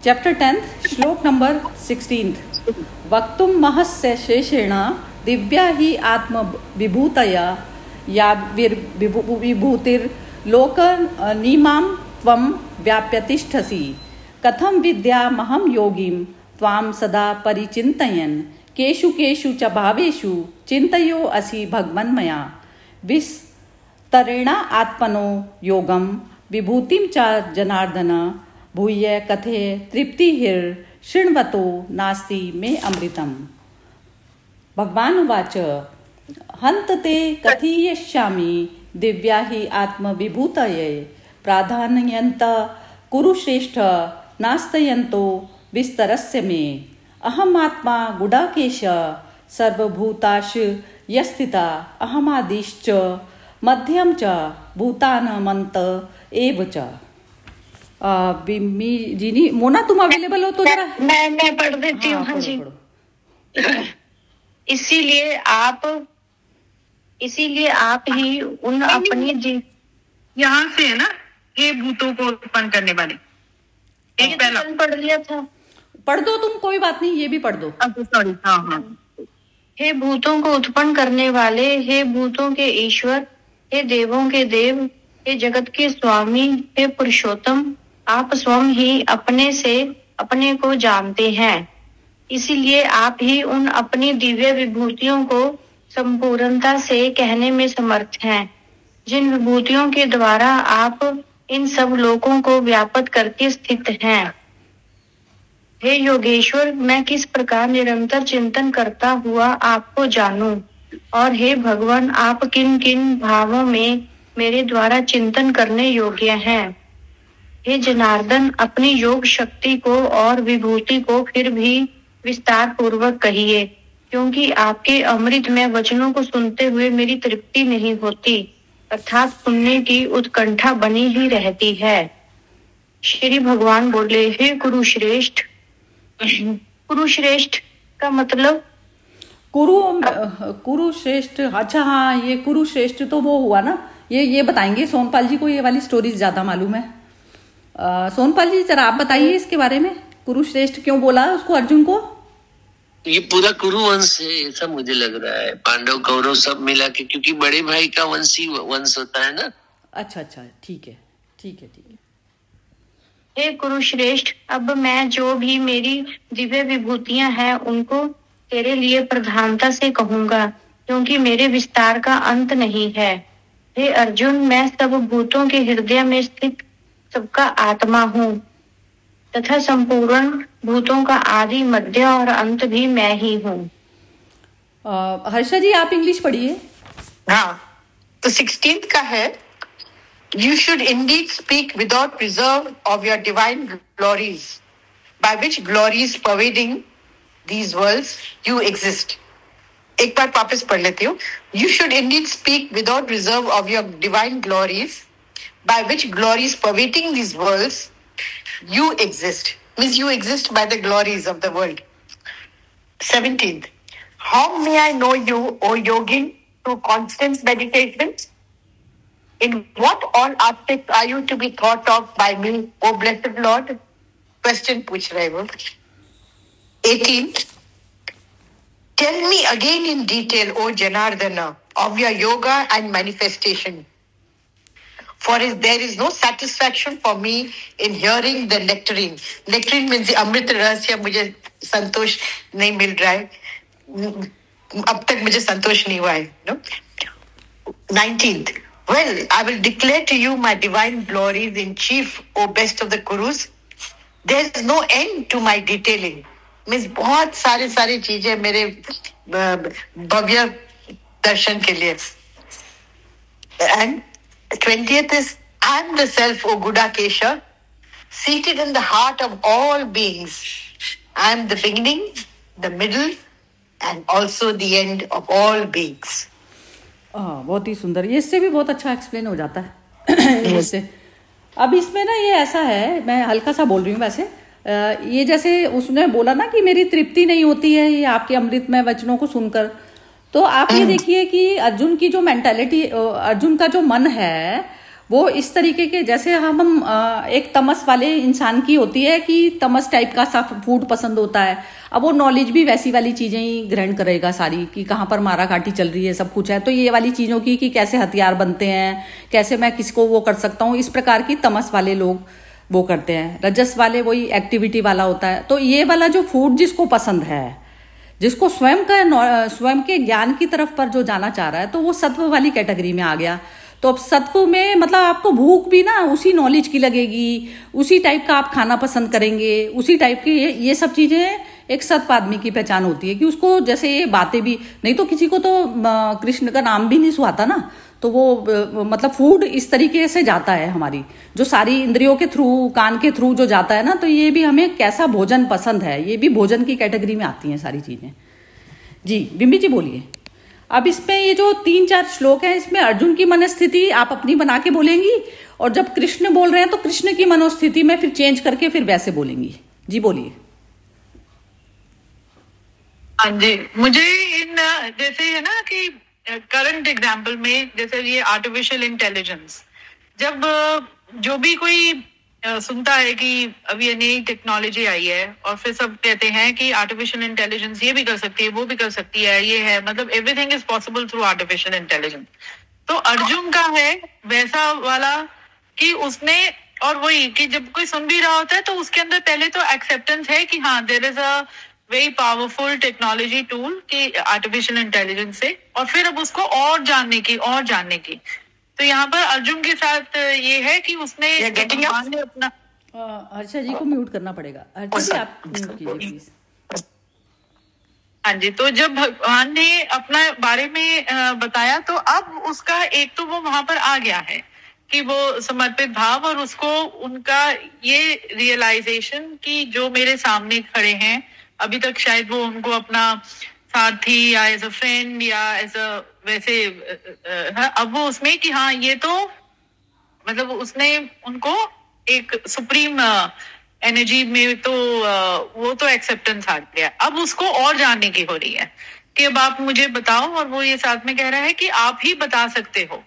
Chapter 10 श्लोक number 16 वक्तुं महस्य शेषेण दिव्या ही आत्म विभूतया या विभूतिर्लोक नीमां त्वं व्याप्य तिष्ठसि कथं विद्यामहं योगिं त्वां सदा परिचिन्तयन् केषु केषु च भावेषु चिन्तयो असि भगवन्मया विस्तरेण आत्मनो योगं विभूतिं च जनार्दन भूय कथे तृप्तिर्शृण्वतो नास्ति मे अमृतम्। भगवान उवाच हन्त ते कथयिष्यामि दिव्या हि आत्मविभूतये प्राधान्यन्त कुरुश्रेष्ठ नास्तयन्तो विस्तरस्य मे अहमात्मा गुडाकेश सर्वभूताशु यस्थिता अहमादिश्च मध्यम च भूतानमन्त एव च। जिनी मोना तुम अवेलेबल हो तो जरा मैं पढ़ देती हूँ। हाँ जी। इसीलिए आप ही उन अपनी यहाँ से है ना, हे भूतों को उत्पन्न करने वाले। एक पहला पढ़ लिया था, पढ़ दो तुम, कोई बात नहीं, ये भी पढ़ दो। सॉरी। हाँ। हे भूतों को उत्पन्न करने वाले, हे भूतों के ईश्वर, हे देवों के देव, हे जगत के स्वामी, हे पुरुषोत्तम, आप स्वयं ही अपने से अपने को जानते हैं। इसीलिए आप ही उन अपनी दिव्य विभूतियों को संपूर्णता से कहने में समर्थ हैं, जिन विभूतियों के द्वारा आप इन सब लोकों को व्याप्त करके स्थित हैं। हे योगेश्वर, मैं किस प्रकार निरंतर चिंतन करता हुआ आपको जानूं, और हे भगवान, आप किन किन भावों में मेरे द्वारा चिंतन करने योग्य हैं। हे जनार्दन, अपनी योग शक्ति को और विभूति को फिर भी विस्तार पूर्वक कहिए, क्योंकि आपके अमृतमय वचनों को सुनते हुए मेरी तृप्ति नहीं होती, अर्थात सुनने की उत्कंठा बनी ही रहती है। श्री भगवान बोले, हे कुरुश्रेष्ठ। कुरुश्रेष्ठ का मतलब कुरुश्रेष्ठ। अच्छा हाँ, ये कुरुश्रेष्ठ तो वो हुआ ना, ये बताएंगे। सोनपाल जी को ये वाली स्टोरीज ज्यादा मालूम है। सोनपाल जी जरा आप बताइए इसके बारे में, कुरुश्रेष्ठ क्यों बोला उसको अर्जुन को? ये पूरा कुरुवंश है ऐसा मुझे लग रहा है, पांडव कौरव सब मिला के, क्योंकि बड़े भाई का वंशी वंश होता है ना। अच्छा, ठीक है। हे कुरुश्रेष्ठ, अब मैं जो भी मेरी दिव्य विभूतियां हैं उनको तेरे लिए प्रधानता से कहूंगा, क्योंकि मेरे विस्तार का अंत नहीं है। हे अर्जुन, मैं सब भूतों के हृदय में स्थित सबका आत्मा हूँ, तथा संपूर्ण भूतों का आदि मध्य और अंत भी मैं ही हूँ। हर्षा जी आप इंग्लिश पढ़िए। हाँ, तो 16th का है, You should indeed speak without reserve of your divine glories, by which glories pervading these worlds you exist. एक बार वापस पढ़ लेती हूँ। You should indeed speak without reserve of your divine glories, by which glories pervading these worlds you exist. Means you exist by the glories of the world. 17th. How may I know you, O yogin, through constant meditation? In what all aspects are you to be thought of by me, O blessed Lord? Question पूछ रहे वो। 18th. Tell me again in detail, O Janardana, of your yoga and manifestation. For there is no satisfaction for me in hearing the nectarine. Nectarine means the अमृत रहस्य, मुझे संतोष नहीं मिल रहा है, अब तक मुझे संतोष नहीं हुआ है। 19th. Well, I will declare to you my divine glories in chief, O best of the Kurus. There is no end to my detailing. Means बहुत सारी चीजें मेरे भव्य दर्शन के लिए। And 20th is, I am the self, O Gudakesha, seated in the heart of all beings. I am the beginning, the middle, and also the end of all beings. बहुत ही सुंदर, ये इससे भी बहुत अच्छा एक्सप्लेन हो जाता है इससे। अब इसमें ना ये ऐसा है, मैं हल्का सा बोल रही हूँ वैसे, ये जैसे उसने बोला ना कि मेरी तृप्ति नहीं होती है ये आपके अमृतमय वचनों को सुनकर, तो आप ये देखिए कि अर्जुन की जो मेंटालिटी, अर्जुन का जो मन है वो इस तरीके के, जैसे हम एक तमस वाले इंसान की होती है कि तमस टाइप का सा फूड पसंद होता है, अब वो नॉलेज भी वैसी वाली चीजें ही ग्रहण करेगा सारी, कि कहाँ पर मारा काटी चल रही है, सब कुछ है, तो ये वाली चीजों की कि कैसे हथियार बनते हैं, कैसे मैं किसको वो कर सकता हूँ, इस प्रकार की तमस वाले लोग वो करते हैं। रजस वाले वही एक्टिविटी वाला होता है। तो ये वाला जो फूड जिसको पसंद है, जिसको स्वयं के ज्ञान की तरफ पर जो जाना चाह रहा है, तो वो सत्व वाली कैटेगरी में आ गया। तो अब सत्व में मतलब आपको भूख भी ना उसी नॉलेज की लगेगी, उसी टाइप का आप खाना पसंद करेंगे, उसी टाइप की ये सब चीजें एक सत्व आदमी की पहचान होती है, कि उसको जैसे ये बातें भी नहीं, तो किसी को तो कृष्ण का नाम भी नहीं सुहाता ना, तो वो मतलब फूड इस तरीके से जाता है हमारी, जो सारी इंद्रियों के थ्रू, कान के थ्रू जो जाता है ना, तो ये भी हमें कैसा भोजन पसंद है, ये भी भोजन की कैटेगरी में आती हैं सारी चीजें। जी बिम्बी जी बोलिए। अब इसमें ये जो 3-4 श्लोक हैं, इसमें अर्जुन की मनस्थिति आप अपनी बना के बोलेंगी, और जब कृष्ण बोल रहे हैं तो कृष्ण की मनोस्थिति में फिर चेंज करके फिर वैसे बोलेंगी। जी बोलिए। हाँ जी, मुझे इन जैसे है ना कि करंट एग्जाम्पल में, जैसे ये आर्टिफिशियल इंटेलिजेंस, जब जो भी कोई सुनता है कि अभी ये नई टेक्नोलॉजी आई है, और फिर सब कहते हैं कि आर्टिफिशियल इंटेलिजेंस ये भी कर सकती है, वो भी कर सकती है, ये है, मतलब everything is possible through artificial intelligence. तो अर्जुन का है वैसा वाला कि उसने, और वही कि जब कोई सुन भी रहा होता है तो उसके अंदर पहले तो एक्सेप्टेंस है कि हाँ there is a very powerful technology tool कि आर्टिफिशियल इंटेलिजेंस से, और फिर अब उसको और जानने की। तो यहाँ पर अर्जुन के साथ ये है कि उसने भगवान ने अपना हर्षा जी को म्यूट करना पड़ेगा। हर्षा जी आप म्यूट कीजिए प्लीज। हाँ जी, तो जब भगवान ने अपना बारे में बताया, तो अब उसका एक तो वो वहां पर आ गया है कि वो समर्पित भाव, और उसको उनका ये रियलाइजेशन कि जो मेरे सामने खड़े हैं, अभी तक शायद वो उनको अपना साथी या एज अ फ्रेंड या एज अ वैसे अब वो उसमें कि हाँ ये तो मतलब उसने उनको एक सुप्रीम एनर्जी में तो वो तो एक्सेप्टेंस आ गया। अब उसको और जानने की हो रही है कि अब आप मुझे बताओ, और वो ये साथ में कह रहा है कि आप ही बता सकते हो,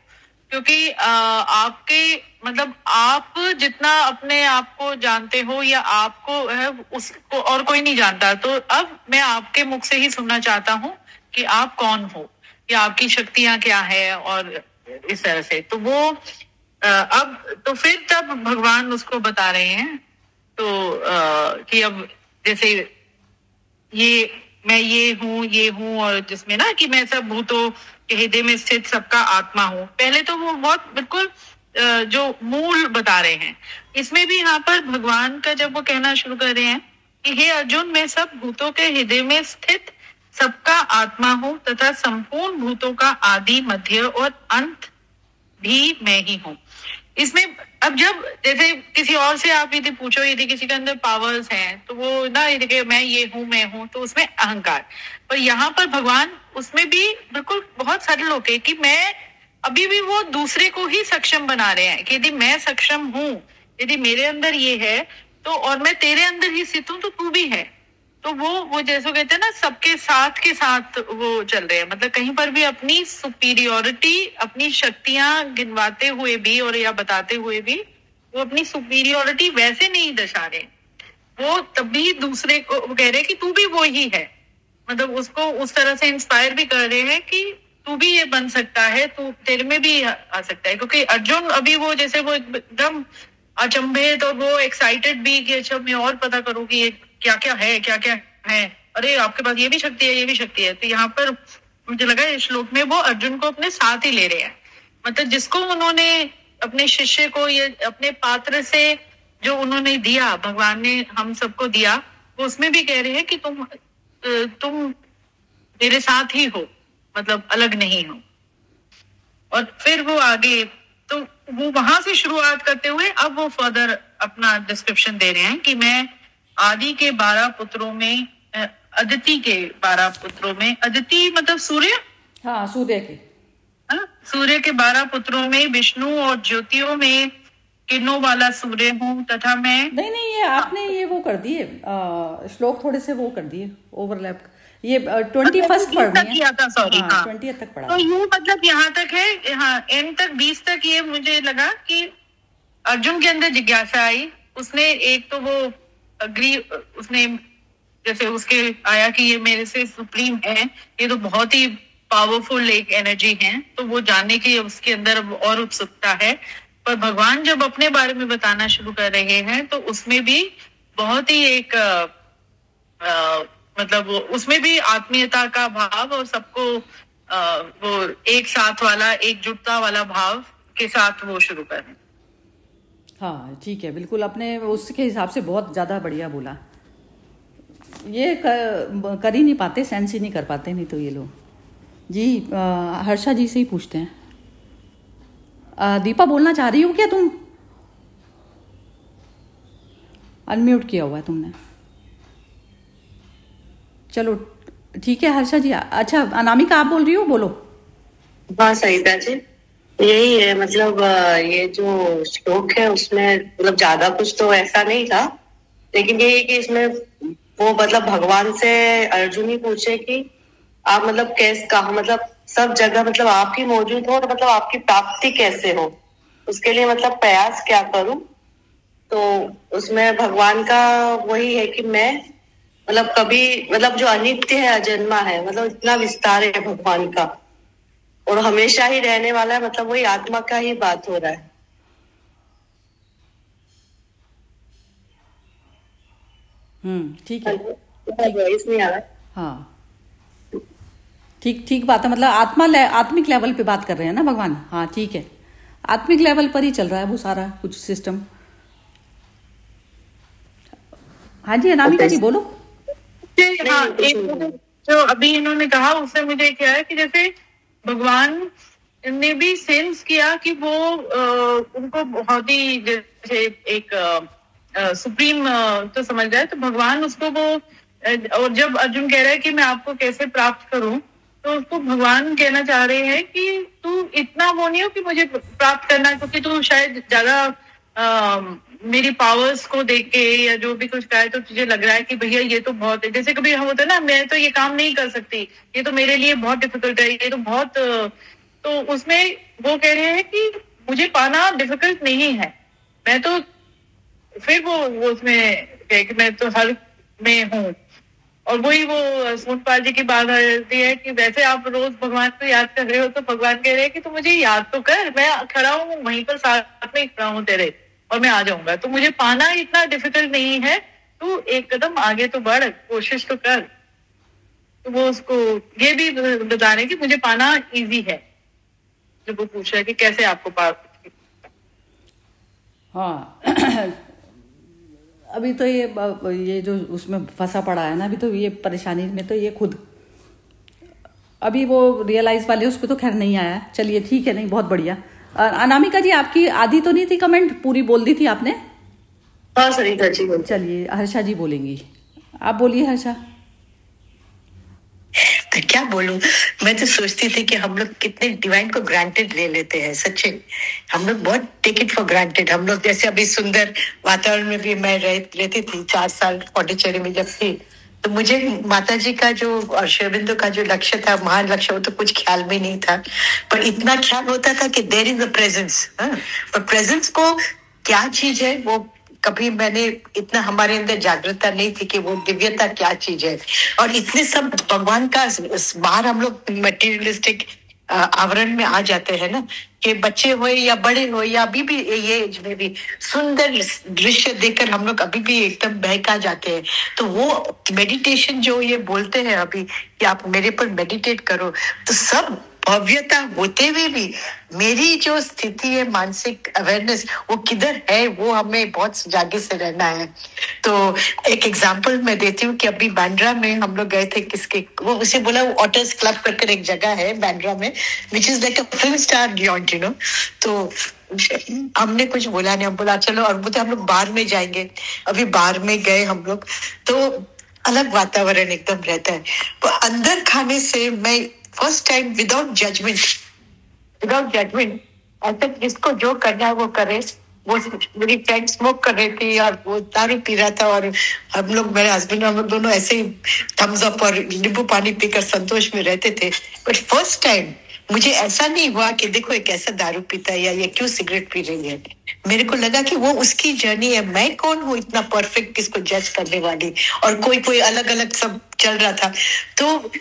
क्योंकि आपके मतलब आप जितना अपने आप को जानते हो या आपको है उसको और कोई नहीं जानता। तो अब मैं आपके मुख से ही सुनना चाहता हूँ कि आप कौन हो या आपकी शक्तियां क्या है, और इस तरह से। तो वो अब तो फिर तब भगवान उसको बता रहे हैं तो कि अब जैसे ये मैं ये हूँ और जिसमें ना कि मैं सब भूतों के हृदय में स्थित सबका आत्मा हूँ। पहले तो वो बहुत बिल्कुल जो मूल बता रहे हैं। इसमें भी यहाँ पर भगवान का जब वो कहना शुरू कर रहे हैं कि हे अर्जुन, मैं सब भूतों के हृदय में स्थित सबका आत्मा हूँ तथा संपूर्ण भूतों का आदि मध्य और अंत भी मैं ही हूँ। इसमें अब जब जैसे किसी और से आप यदि पूछो, यदि किसी के अंदर पावर्स हैं तो वो ना यदि मैं ये हूँ मैं हूँ, तो उसमें अहंकार। पर यहाँ पर भगवान उसमें भी बिल्कुल बहुत सरल होके कि मैं अभी भी वो दूसरे को ही सक्षम बना रहे हैं कि यदि मैं सक्षम हूँ, यदि मेरे अंदर ये है तो और मैं तेरे अंदर ही स्थित हूँ तो तू भी है। तो वो जैसे कहते हैं ना सबके साथ के साथ वो चल रहे हैं, मतलब कहीं पर भी अपनी सुपीरियोरिटी, अपनी शक्तियां गिनवाते हुए भी और या बताते हुए भी वो अपनी सुपीरियोरिटी वैसे नहीं दर्शा रहे। वो तभी दूसरे को वो कह रहे हैं कि तू भी वो ही है, मतलब उसको उस तरह से इंस्पायर भी कर रहे हैं कि तू भी ये बन सकता है, तू तेरे में भी आ सकता है। क्योंकि अर्जुन अभी वो जैसे वो एकदम अचंभित और वो एक्साइटेड भी कि अच्छा मैं और पता करूं कि ये क्या क्या है, अरे आपके पास ये भी शक्ति है, ये भी शक्ति है। तो यहाँ पर मुझे लगा इस श्लोक में वो अर्जुन को अपने साथ ही ले रहे हैं, मतलब जिसको उन्होंने अपने शिष्य को ये अपने पात्र से जो उन्होंने दिया, भगवान ने हम सबको दिया, वो उसमें भी कह रहे हैं कि तुम मेरे साथ ही हो, मतलब अलग नहीं हो। और फिर वो आगे तो वो वहां से शुरुआत करते हुए अब वो फर्दर अपना डिस्क्रिप्शन दे रहे हैं कि मैं आदि के 12 पुत्रों में अदिति के 12 पुत्रों में, अदिति मतलब सूर्य, हाँ सूर्य के, सूर्य के 12 पुत्रों में, विष्णु और ज्योतियों में किरणों वाला सूर्य हूँ तथा मैं नहीं, ये आपने ये वो कर दिए, श्लोक थोड़े से वो कर दिए ओवरलैप। ये 21 पढ़नी है, किया था, सॉरी, हाँ 20 तक पढ़ा। तो ये मतलब यहाँ तक है, हाँ एंड तक 20 तक ये मुझे लगा कि अर्जुन के अंदर जिज्ञासा आई। उसने एक तो वो अग्री, उसने जैसे उसके आया कि ये मेरे से सुप्रीम है, ये तो बहुत ही पावरफुल एक एनर्जी है, तो वो जानने की उसके अंदर और उत्सुकता है। पर भगवान जब अपने बारे में बताना शुरू कर रहे हैं तो उसमें भी बहुत ही एक मतलब उसमें भी आत्मीयता का भाव और सबको वो एक साथ वाला, एकजुटता वाला भाव के साथ वो शुरू करें। हाँ ठीक है, बिल्कुल अपने उसके हिसाब से बहुत ज़्यादा बढ़िया बोला। ये कर ही नहीं पाते, सेंस ही नहीं कर पाते, नहीं तो ये लोग जी। हर्षा जी से ही पूछते हैं। दीपा बोलना चाह रही हो क्या तुम? अनम्यूट किया हुआ है तुमने। चलो ठीक है हर्षा जी। अच्छा अनामिका आप बोल रही हो, बोलो। हाँ सरिता जी, यही है मतलब ये जो श्लोक है उसमें मतलब ज्यादा कुछ तो ऐसा नहीं था, लेकिन ये है कि इसमें वो मतलब भगवान से अर्जुन ही पूछे कि आप मतलब कैसे कहा, मतलब सब जगह मतलब आप ही मौजूद हो, तो मतलब आपकी प्राप्ति कैसे हो, उसके लिए मतलब प्रयास क्या करूं। तो उसमें भगवान का वही है कि मैं मतलब कभी मतलब जो अनित्य है, अजन्मा है, मतलब इतना विस्तार है भगवान का और हमेशा ही रहने वाला है, मतलब वही आत्मा का ही बात हो रहा है। ठीक है, वॉइस नहीं आ रहा। हाँ ठीक बात है, मतलब आत्मिक लेवल पे बात कर रहे हैं ना भगवान। हाँ ठीक है, आत्मिक लेवल पर ही चल रहा है वो सारा कुछ सिस्टम। हाँ जी अनामिका जी बोलो। हाँ, जो अभी इन्होंने कहा उससे मुझे क्या है कि जैसे भगवान ने भी सेंस किया कि वो उनको बहुत ही जैसे एक सुप्रीम तो समझ रहा है, तो भगवान उसको वो और जब अर्जुन कह रहा है कि मैं आपको कैसे प्राप्त करूं, तो उसको भगवान कहना चाह रहे हैं कि तू इतना वो नहीं हो कि मुझे प्राप्त करना, क्योंकि तू शायद ज्यादा मेरी पावर्स को देख के या जो भी कुछ कहा है तो तुझे लग रहा है कि भैया ये तो बहुत है, जैसे कभी हम होता है ना, मैं तो ये काम नहीं कर सकती, ये तो मेरे लिए बहुत डिफिकल्ट है, ये तो बहुत, तो उसमें वो कह रहे हैं कि मुझे पाना डिफिकल्ट नहीं है, मैं तो फिर वो उसमें कह कि मैं तो हर में हूँ। और वही वो सोनपाल जी की बात आती है कि वैसे आप रोज भगवान को याद कर रहे हो, तो भगवान कह रहे हैं कि तू मुझे याद तो कर, मैं खड़ा हूँ वहीं पर साथ में खड़ा हूँ तेरे, और मैं आ जाऊंगा, तो मुझे पाना इतना डिफिकल्ट नहीं है, तू एक कदम आगे तो बढ़, कोशिश तो कर। तो वो उसको ये भी बता रहे कि मुझे पाना इजी है, जब वो पूछ रहा है कि कैसे आपको पा। हाँ अभी तो ये जो उसमें फंसा पड़ा है ना, अभी तो ये परेशानी में तो ये खुद अभी वो रियलाइज वाले उसको तो खैर नहीं आया। चलिए ठीक है, नहीं बहुत बढ़िया। अनामिका जी आपकी आधी तो नहीं थी, कमेंट पूरी बोल दी थी आपने। हाँ सरिता जी। चलिए हर्षा जी बोलेंगी, आप बोलिए हर्षा। तो क्या बोलूं, मैं तो सोचती थी कि हम लोग कितने डिवाइन को ग्रांटेड ले लेते हैं, सच्चे हम लोग बहुत टेक इट फॉर ग्रांटेड। हम लोग जैसे अभी सुंदर वातावरण में भी मैं रहती थी 4 साल पौंडीचेरी में जब थी, तो मुझे माता जी का जो और शेरबिंदु का जो लक्ष्य था, महान लक्ष्य, वो तो कुछ ख्याल में नहीं था, पर इतना ख्याल होता था कि देयर इज अ प्रेजेंस। पर प्रेजेंस को क्या चीज है वो कभी मैंने इतना हमारे अंदर जागरूकता नहीं थी कि वो दिव्यता क्या चीज है। और इतने सब भगवान का बाहर हम लोग मटेरियलिस्टिक आवरण में आ जाते हैं ना, कि बच्चे हो या बड़े हो या अभी भी ये एज में भी सुंदर दृश्य देखकर हम लोग अभी भी एकदम बहका जाते हैं। तो वो मेडिटेशन जो ये बोलते हैं अभी कि आप मेरे पर मेडिटेट करो, तो सब भव्यता होते हुए भी मेरी जो स्थिति है, मानसिक अवेयरनेस, वो किधर है, वो हमें बहुत जागे से रहना है। तो एक एग्जांपल मैं देती हूँ कि अभी बांद्रा में हम लोग गए थे, किसके वो उसे बोला, वो ऑटर्स क्लब करके एक जगह है बांद्रा में, which is like a film star beyond, you know. तो हमने कुछ बोला नहीं, हम बोला चलो, और बोलते हम लोग बाहर में जाएंगे। अभी बाहर में गए हम लोग, तो अलग वातावरण एकदम रहता है। तो अंदर खाने से मैं फर्स्ट टाइम विदाउट जजमेंट ऐसा जिसको जो करना है वो करे, वो मेरी फ्रेंड स्मोक कर रही थी और वो दारू पी रहा था, और हम लोग, मेरे हस्बैंड, हम लोग दोनों ऐसे ही थम्स अप और नींबू पानी पीकर संतोष में रहते थे। बट फर्स्ट टाइम मुझे ऐसा नहीं हुआ कि देखो ये कैसा दारू पीता है या ये क्यों सिगरेट पी रही है। मेरे को लगा कि वो उसकी जर्नी है, मैं कौन हूँ इतना परफेक्ट किसको जज करने वाली, और कोई कोई अलग अलग सब चल रहा था। तो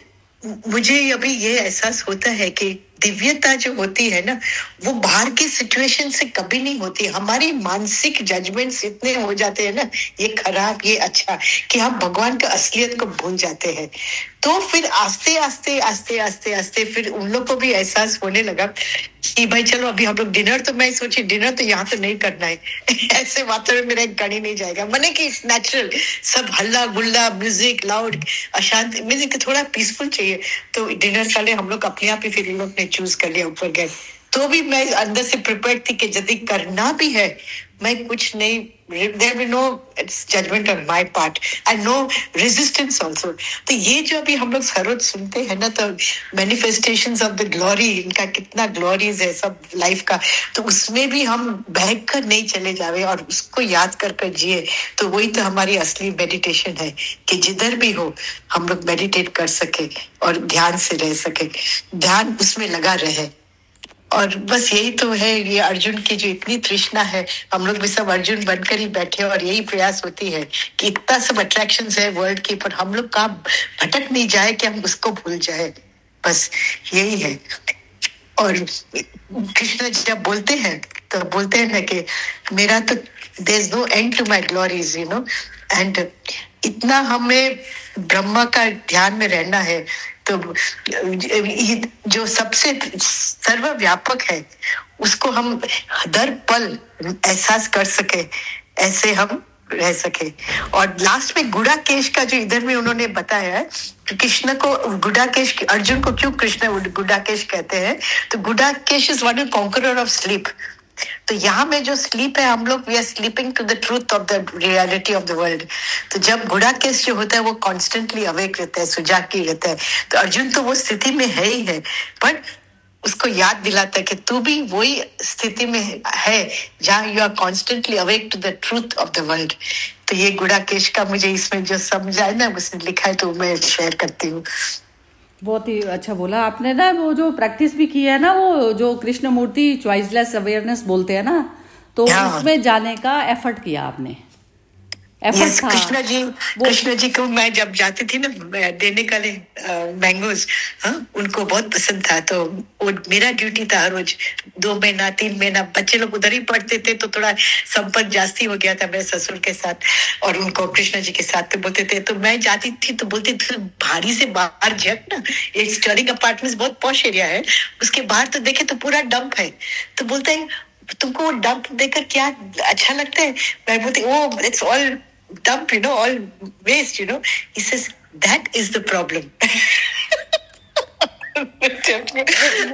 मुझे अभी ये एहसास होता है कि दिव्यता जो होती है ना, वो बाहर की सिचुएशन से कभी नहीं होती। हमारी मानसिक जजमेंट्स इतने हो जाते हैं ना, ये खराब ये अच्छा, कि हम भगवान का असलियत को भूल जाते हैं। तो फिर आस्ते आस्ते आस्ते आस्ते आस्ते फिर उन लोग को भी एहसास होने लगा कि भाई चलो अभी हम लोग डिनर, तो मैं सोची डिनर तो यहाँ तो नहीं करना है ऐसे वातावरण मेरा एक गाड़ी नहीं जाएगा, मने कि इट्स नेचुरल, सब हल्ला गुल्ला, म्यूजिक लाउड, अशांत, म्यूजिक थोड़ा पीसफुल चाहिए। तो डिनर के लिए हम लोग अपने आप ही फिर इन लोग ने चूज कर लिया, ऊपर गए। तो भी मैं अंदर से प्रिपेयर थी कि यदि करना भी है, मैं कुछ नहीं, there will no judgment on my part and no resistance also। तो ये जो अभी हम लोग हर सुनते हैं ना, तो manifestations of the glory, इनका कितना ग्लोरीज है सब लाइफ का, तो उसमें भी हम बहक कर नहीं चले जावे और उसको याद कर कर जिए। तो वही तो हमारी असली मेडिटेशन है कि जिधर भी हो हम लोग मेडिटेट कर सके और ध्यान से रह सके, ध्यान उसमें लगा रहे। और बस यही तो है, ये अर्जुन की जो इतनी तृष्णा है, हम लोग भी सब अर्जुन बनकर ही बैठे, और यही प्रयास होती है कि इतना सब अट्रैक्शंस है वर्ल्ड की, पर हम लोग कहाँ भटक नहीं जाए कि हम उसको भूल जाए, बस यही है। और कृष्ण जब बोलते हैं तो बोलते हैं ना कि मेरा तो there is no end to my glories, you know, and इतना हमें ब्रह्मा का ध्यान में रहना है। तो जो सबसे सर्वव्यापक है उसको हम दर पल एहसास कर सके, ऐसे हम रह सके। और लास्ट में गुडाकेश का जो इधर में उन्होंने बताया है, कृष्ण को गुडाकेश, अर्जुन को क्यों कृष्ण गुडाकेश कहते हैं, तो Gudakesha is one conqueror of sleep. तो यहाँ में जो स्लीप है, हम लोग we are sleeping to the truth of the reality of the world. तो जब गुडाकेश जो होता है वो कॉन्स्टेंटली अवेक रहता है, सुजाग की रहता है। तो अर्जुन तो वो स्थिति में है ही है, पर उसको याद दिलाता है कि तू भी वही स्थिति में है जहाँ you are constantly awake to the truth of the world. तो ये गुडाकेश का मुझे इसमें जो समझा है ना, उसने लिखा है, तो मैं शेयर करती हूँ। बहुत ही अच्छा बोला आपने ना। वो जो प्रैक्टिस भी की है ना, वो जो कृष्ण मूर्ति चॉइसलेस अवेयरनेस बोलते हैं ना, तो उसमें जाने का एफर्ट किया आपने। Yes, कृष्ण जी को मैं जब जाती थी ना देने के लिए मैंगोज, उनको बहुत पसंद था। तो वो मेरा ड्यूटी था हर रोज 2 महीना 3 महीना, बच्चे लोग उधर ही पढ़ते थे, तो थोड़ा संपर्क जास्ती हो गया था मेरे ससुर के साथ और उनको कृष्ण जी के साथ। तो बोलते थे, तो मैं जाती थी तो बोलती थी भारी से बाहर जग ना, ये स्टर्लिंग अपार्टमेंट्स बहुत पॉश एरिया है, उसके बाहर तो देखे तो पूरा डंप है। तो बोलते हैं तुमको वो डंप देखकर क्या अच्छा लगता है? मैं बोलती oh it's all dump, you know, all waste, you know. He says that is the problem।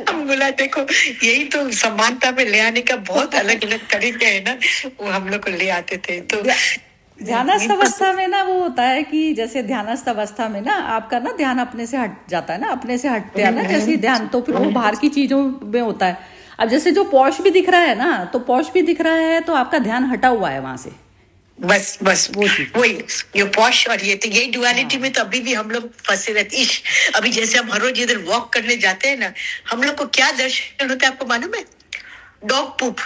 हम बोला देखो यही तो समानता में ले आने का बहुत अलग अलग तरीके है ना, वो हम लोग को ले आते थे। तो ध्यानस्थ अवस्था में ना वो होता है कि जैसे ध्यानस्थ अवस्था में ना आपका ना ध्यान अपने से हट जाता है ना, अपने से हटते हैं ना जैसे ध्यान, तो फिर वो बाहर की चीजों में होता है। अब जैसे जो पौष भी दिख रहा है ना, तो पौष भी दिख रहा है तो आपका ध्यान हटा हुआ है वहां से। बस वही ये पॉश और ये तो यही डुअलिटी में तो अभी भी हम लोग फंसे रहते। अभी जैसे हम हर रोज इधर वॉक करने जाते हैं ना, हम लोग को क्या दर्शन होता है आपको मालूम है? डॉग पूप,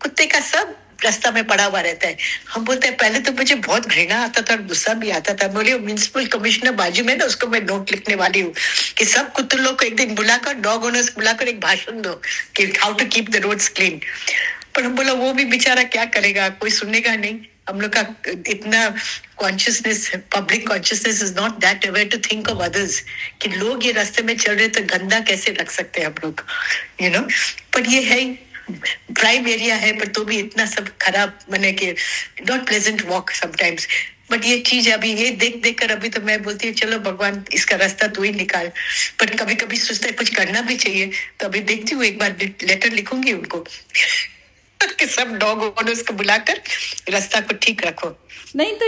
कुत्ते का सब रास्ता में पड़ा हुआ रहता है। हम बोलते हैं पहले तो मुझे बहुत घृणा आता था और गुस्सा भी आता था। बोले म्युनिसिपल कमिश्नर बाजू में ना, उसको मैं नोट लिखने वाली हूँ कि सब कुत्ते लोग को एक दिन बुलाकर, डॉग ओनर्स बुलाकर एक भाषण दो कि how to keep the roads clean. पर हम बोला वो भी बेचारा क्या करेगा, कोई सुनेगा नहीं। हम लोग का इतना consciousness, public consciousness is not that aware to think of others कि लोग ये रास्ते में चल रहे तो गंदा कैसे रख सकते हैं हम लोग, यू नो। पर ये है प्राइम एरिया है, पर तो भी इतना सब खराब, मैंने कि not pleasant walk sometimes. But ये चीज अभी ये देख देख कर अभी तो मैं बोलती हूँ चलो भगवान इसका रास्ता तू ही निकाल। पर कभी कभी सोचता है कुछ करना भी चाहिए, तो अभी देखती हूँ एक बार लेटर लिखूंगी उनको कि सब डॉग ओनर्स को बुलाकर रास्ता को ठीक रखो। नहीं तो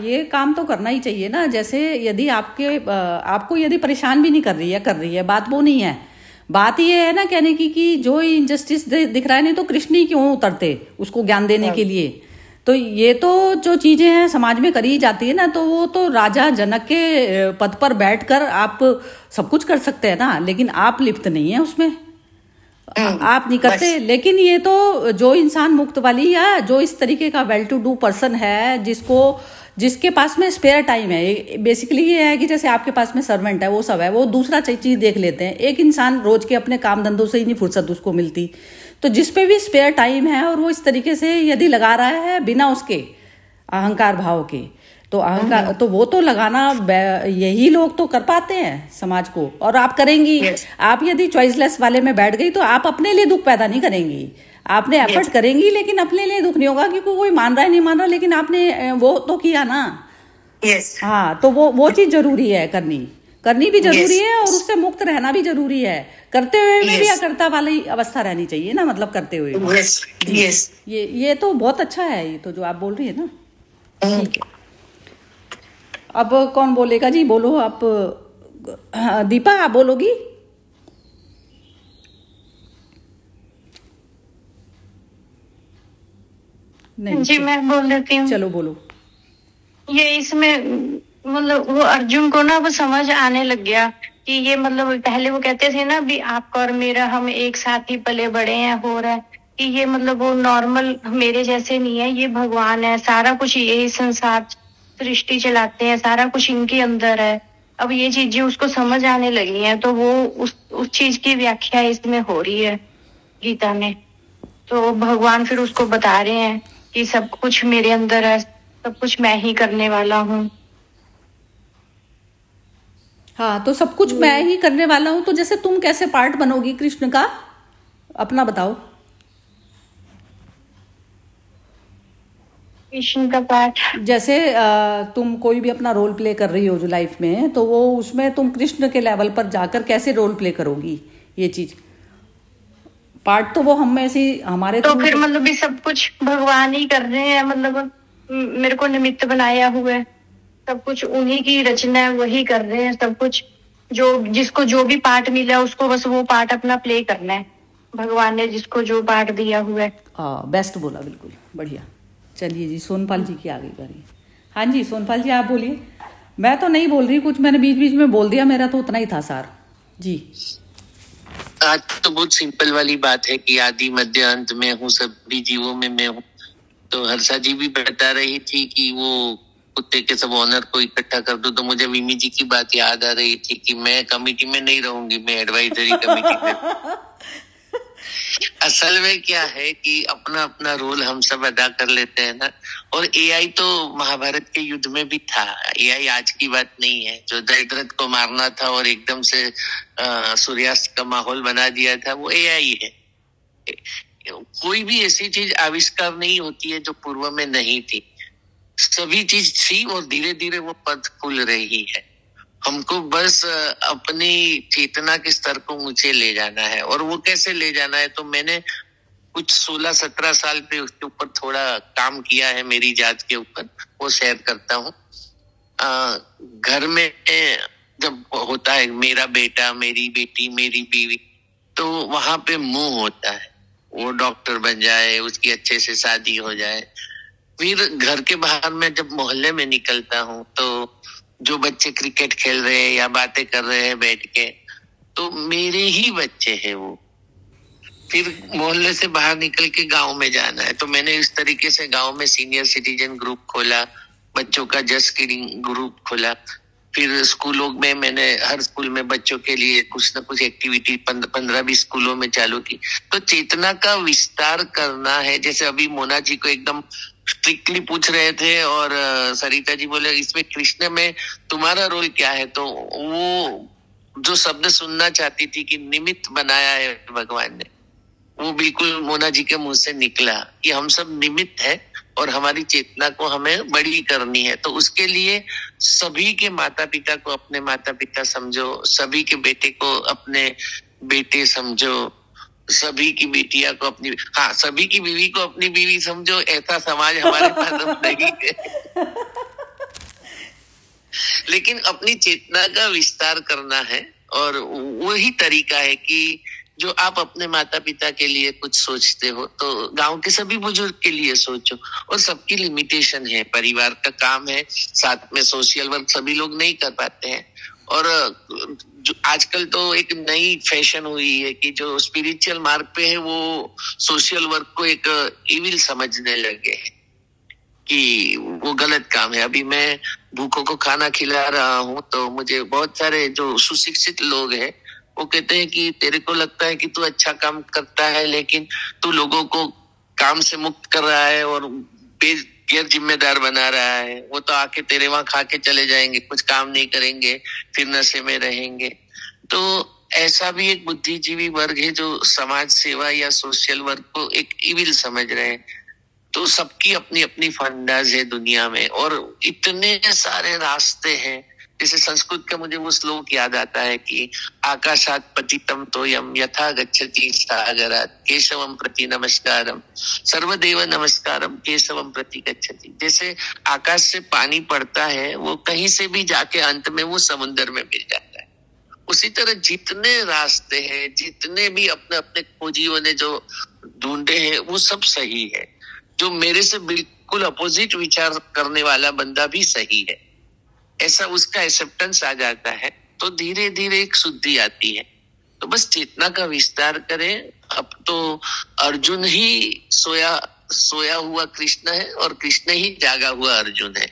ये काम तो करना ही चाहिए ना। जैसे यदि आपको यदि परेशान भी नहीं कर रही है बात, वो नहीं है। बात ये है ना कहने की कि जो इनजस्टिस दिख रहा है, नहीं तो कृष्ण ही क्यों उतरते उसको ज्ञान देने के लिए। तो ये तो जो चीजें हैं समाज में करी जाती है ना, तो वो तो राजा जनक के पद पर बैठकर आप सब कुछ कर सकते हैं ना, लेकिन आप लिप्त नहीं है उसमें, आप नहीं करते। लेकिन ये तो जो इंसान मुक्त वाली या जो इस तरीके का वेल टू डू पर्सन है, जिसके पास में स्पेयर टाइम है, बेसिकली ये है कि जैसे आपके पास में सर्वेंट है, वो सब है, वो दूसरा चीज देख लेते हैं। एक इंसान रोज के अपने काम धंधों से ही नहीं फुर्सत उसको मिलती, तो जिसपे भी स्पेयर टाइम है और वो इस तरीके से यदि लगा रहा है बिना उसके अहंकार भाव के, तो अहंकार तो वो तो लगाना यही लोग तो कर पाते हैं समाज को। और आप करेंगी, आप यदि चॉइसलेस वाले में बैठ गई तो आप अपने लिए दुख पैदा नहीं करेंगी, आपने एफर्ट करेंगी लेकिन अपने लिए दुख नहीं होगा, क्योंकि कोई मान रहा है नहीं मान रहा, लेकिन आपने वो तो किया ना। हाँ, तो वो चीज जरूरी है, करनी भी जरूरी है और उससे मुक्त रहना भी जरूरी है। करते हुए में भी अकर्ता वाली अवस्था रहनी चाहिए ना, मतलब करते हुए। ये तो बहुत अच्छा है, ये तो जो आप बोल रही है ना। ठीक है, अब कौन बोलेगा जी? बोलो आप। दीपा आप बोलोगी? नहीं जी, मैं बोल देती हूँ। चलो बोलो। ये इसमें मतलब वो अर्जुन को ना वो समझ आने लग गया कि ये मतलब पहले वो कहते थे ना भी आपका और मेरा हम एक साथ ही पले बड़े हैं, हो रहा है कि ये मतलब वो नॉर्मल मेरे जैसे नहीं है, ये भगवान है, सारा कुछ यही संसार सृष्टि चलाते हैं, सारा कुछ इनके अंदर है। अब ये चीजें उसको समझ आने लगी हैं, तो वो उस चीज की व्याख्या इसमें हो रही है गीता में। तो भगवान फिर उसको बता रहे हैं कि सब कुछ मेरे अंदर है, सब कुछ मैं ही करने वाला हूँ। हाँ, तो सब कुछ मैं ही करने वाला हूँ। तो जैसे तुम कैसे पार्ट बनोगी कृष्ण का, अपना बताओ। कृष्ण का पार्ट जैसे तुम कोई भी अपना रोल प्ले कर रही हो जो लाइफ में, तो वो उसमें तुम कृष्ण के लेवल पर जाकर कैसे रोल प्ले करोगी, ये चीज पार्ट तो वो हम में से हमारे तो फिर मतलब भी सब कुछ भगवान ही कर रहे हैं, मतलब मेरे को निमित्त बनाया हुआ है, सब कुछ उन्हीं की रचना है, वही कर रहे हैं सब कुछ। जिसको जो भी पार्ट मिला उसको बस वो पार्ट अपना प्ले करना है, भगवान ने जिसको जो पार्ट दिया हुआ है। बेस्ट बोला, बिल्कुल बढ़िया। चलिए जी, सोनपाल जी की आ गई बारी। हाँ जी सोनपाल जी आप बोलिए। मैं तो नहीं बोल रही कुछ, मैंने बीच बीच में बोल दिया, मेरा तो उतना ही था सार जी। आज तो बहुत सिंपल वाली बात है कि आदि मध्य अंत में हूँ, सभी जीवों में मैं हूँ। तो हर्षा जी भी बता रही थी कि वो कुत्ते के सब ऑनर को इकट्ठा कर दो, तो मुझे विमी जी की बात याद आ रही थी कि मैं कमेटी में नहीं रहूंगी, मैं एडवाइजरी कमेटी में। असल में क्या है कि अपना अपना रोल हम सब अदा कर लेते हैं ना। और एआई तो महाभारत के युद्ध में भी था, एआई आज की बात नहीं है। जो दशरथ को मारना था और एकदम से सूर्यास्त का माहौल बना दिया था, वो एआई है। कोई भी ऐसी चीज आविष्कार नहीं होती है जो पूर्व में नहीं थी, सभी चीज थी और धीरे धीरे वो पथ खुल रही है। हमको बस अपनी चेतना के स्तर को ऊंचे ले जाना है। और वो कैसे ले जाना है, तो मैंने कुछ 16-17 साल पे उसके ऊपर थोड़ा काम किया है, मेरी जात के ऊपर, वो शेयर करता हूँ। घर में जब होता है मेरा बेटा, मेरी बेटी, मेरी बीवी, तो वहां पे मुंह होता है, वो डॉक्टर बन जाए, उसकी अच्छे से शादी हो जाए। फिर घर के बाहर में जब मोहल्ले में निकलता हूँ, तो जो बच्चे क्रिकेट खेल रहे हैं या बातें कर रहे हैं बैठ के, तो मेरे ही बच्चे हैं वो। फिर मोहल्ले से बाहर निकल के गांव में जाना है, तो मैंने इस तरीके से गांव में सीनियर सिटीजन ग्रुप खोला, बच्चों का जस्ट किडिंग ग्रुप खोला। फिर स्कूलों में मैंने हर स्कूल में बच्चों के लिए कुछ ना कुछ एक्टिविटी 15-20 स्कूलों में चालू की। तो चेतना का विस्तार करना है। जैसे अभी मोना जी को एकदम स्ट्रिक्टली पूछ रहे थे और सरिता जी बोले इसमें कृष्ण में तुम्हारा रोल क्या है, तो वो जो शब्द सुनना चाहती थी कि निमित्त बनाया है भगवान ने, वो बिल्कुल मोना जी के मुंह से निकला कि हम सब निमित्त है और हमारी चेतना को हमें बड़ी करनी है। तो उसके लिए सभी के माता पिता को अपने माता पिता समझो, सभी के बेटे को अपने बेटे समझो, सभी की बेटियां को अपनी, हाँ सभी की बीवी को अपनी बीवी समझो। ऐसा समाज हमारे पास अब नहीं है। लेकिन अपनी चेतना का विस्तार करना है और वही तरीका है कि जो आप अपने माता पिता के लिए कुछ सोचते हो तो गांव के सभी बुजुर्ग के लिए सोचो। और सबकी लिमिटेशन है, परिवार का काम है, साथ में सोशल वर्क सभी लोग नहीं कर पाते हैं। और जो आजकल तो एक नई फैशन हुई है कि जो स्पिरिचुअल मार्ग पे है वो सोशल वर्क को एक इविल समझने लगे हैं कि वो गलत काम है। अभी मैं भूखों को खाना खिला रहा हूँ तो मुझे बहुत सारे जो सुशिक्षित लोग हैं वो कहते हैं कि तेरे को लगता है कि तू अच्छा काम करता है, लेकिन तू लोगों को काम से मुक्त कर रहा है और गैर जिम्मेदार बना रहा है। वो तो आके तेरे वहां खा के चले जाएंगे, कुछ काम नहीं करेंगे, फिर नशे में रहेंगे। तो ऐसा भी एक बुद्धिजीवी वर्ग है जो समाज सेवा या सोशल वर्क को एक इविल समझ रहे हैं। तो सबकी अपनी अपनी फंडाज है दुनिया में और इतने सारे रास्ते हैं। जैसे संस्कृत का मुझे वो श्लोक याद आता है कि आकाशात पतितम तोयम यथा गच्छति सागरात् केशवम प्रति नमस्कारम सर्वदेव नमस्कारम केशवम प्रति गच्छति। जैसे आकाश से पानी पड़ता है वो कहीं से भी जाके अंत में वो समुद्र में मिल जाता है। उसी तरह जितने रास्ते हैं, जितने भी अपने अपने खोजियों ने जो ढूंढे हैं वो सब सही है। जो मेरे से बिल्कुल अपोजिट विचार करने वाला बंदा भी सही है, ऐसा उसका एक्सेप्टेंस आ जाता है तो धीरे धीरे एक शुद्धि आती है। तो बस चेतना का विस्तार करें। अब तो अर्जुन ही सोया हुआ कृष्ण है और कृष्ण ही जागा हुआ अर्जुन है।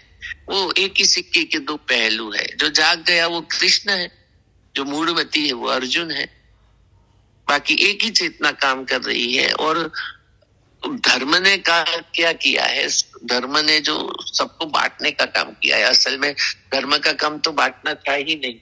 वो एक ही सिक्के के दो पहलू है। जो जाग गया वो कृष्ण है, जो मूढ़मती है वो अर्जुन है। बाकी एक ही चेतना काम कर रही है। और धर्म ने क्या किया है, धर्म ने जो सबको बांटने का काम किया है। असल में धर्म का काम तो बांटना था ही नहीं,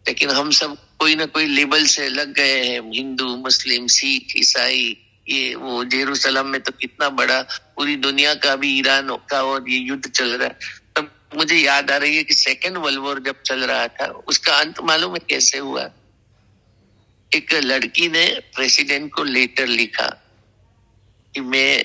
लेकिन हम सब कोई ना कोई लेबल से लग गए हैं। हिंदू, मुस्लिम, सिख, ईसाई, ये वो। जेरूसलम में तो कितना बड़ा पूरी दुनिया का भी ईरान का और ये युद्ध चल रहा है। तब मुझे याद आ रही है कि सेकेंड वर्ल्ड वॉर जब चल रहा था उसका अंत मालूम है कैसे हुआ। एक लड़की ने प्रेसिडेंट को लेटर लिखा कि मैं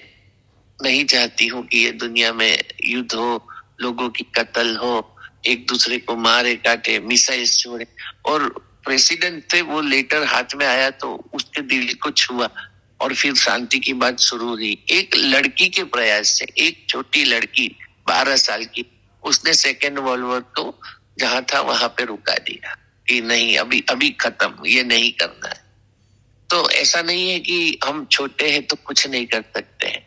नहीं चाहती हूँ कि ये दुनिया में युद्ध हो, लोगों की कत्ल हो, एक दूसरे को मारे काटे, मिसाइल छोड़े। और प्रेसिडेंट थे, वो लेटर हाथ में आया तो उसके दिल को छुआ और फिर शांति की बात शुरू हुई। एक लड़की के प्रयास से, एक छोटी लड़की 12 साल की, उसने सेकेंड वर्ल्ड वॉर को जहां था वहां पे रुका दिया कि नहीं, अभी खत्म, ये नहीं करना है। तो ऐसा नहीं है कि हम छोटे हैं तो कुछ नहीं कर सकते हैं।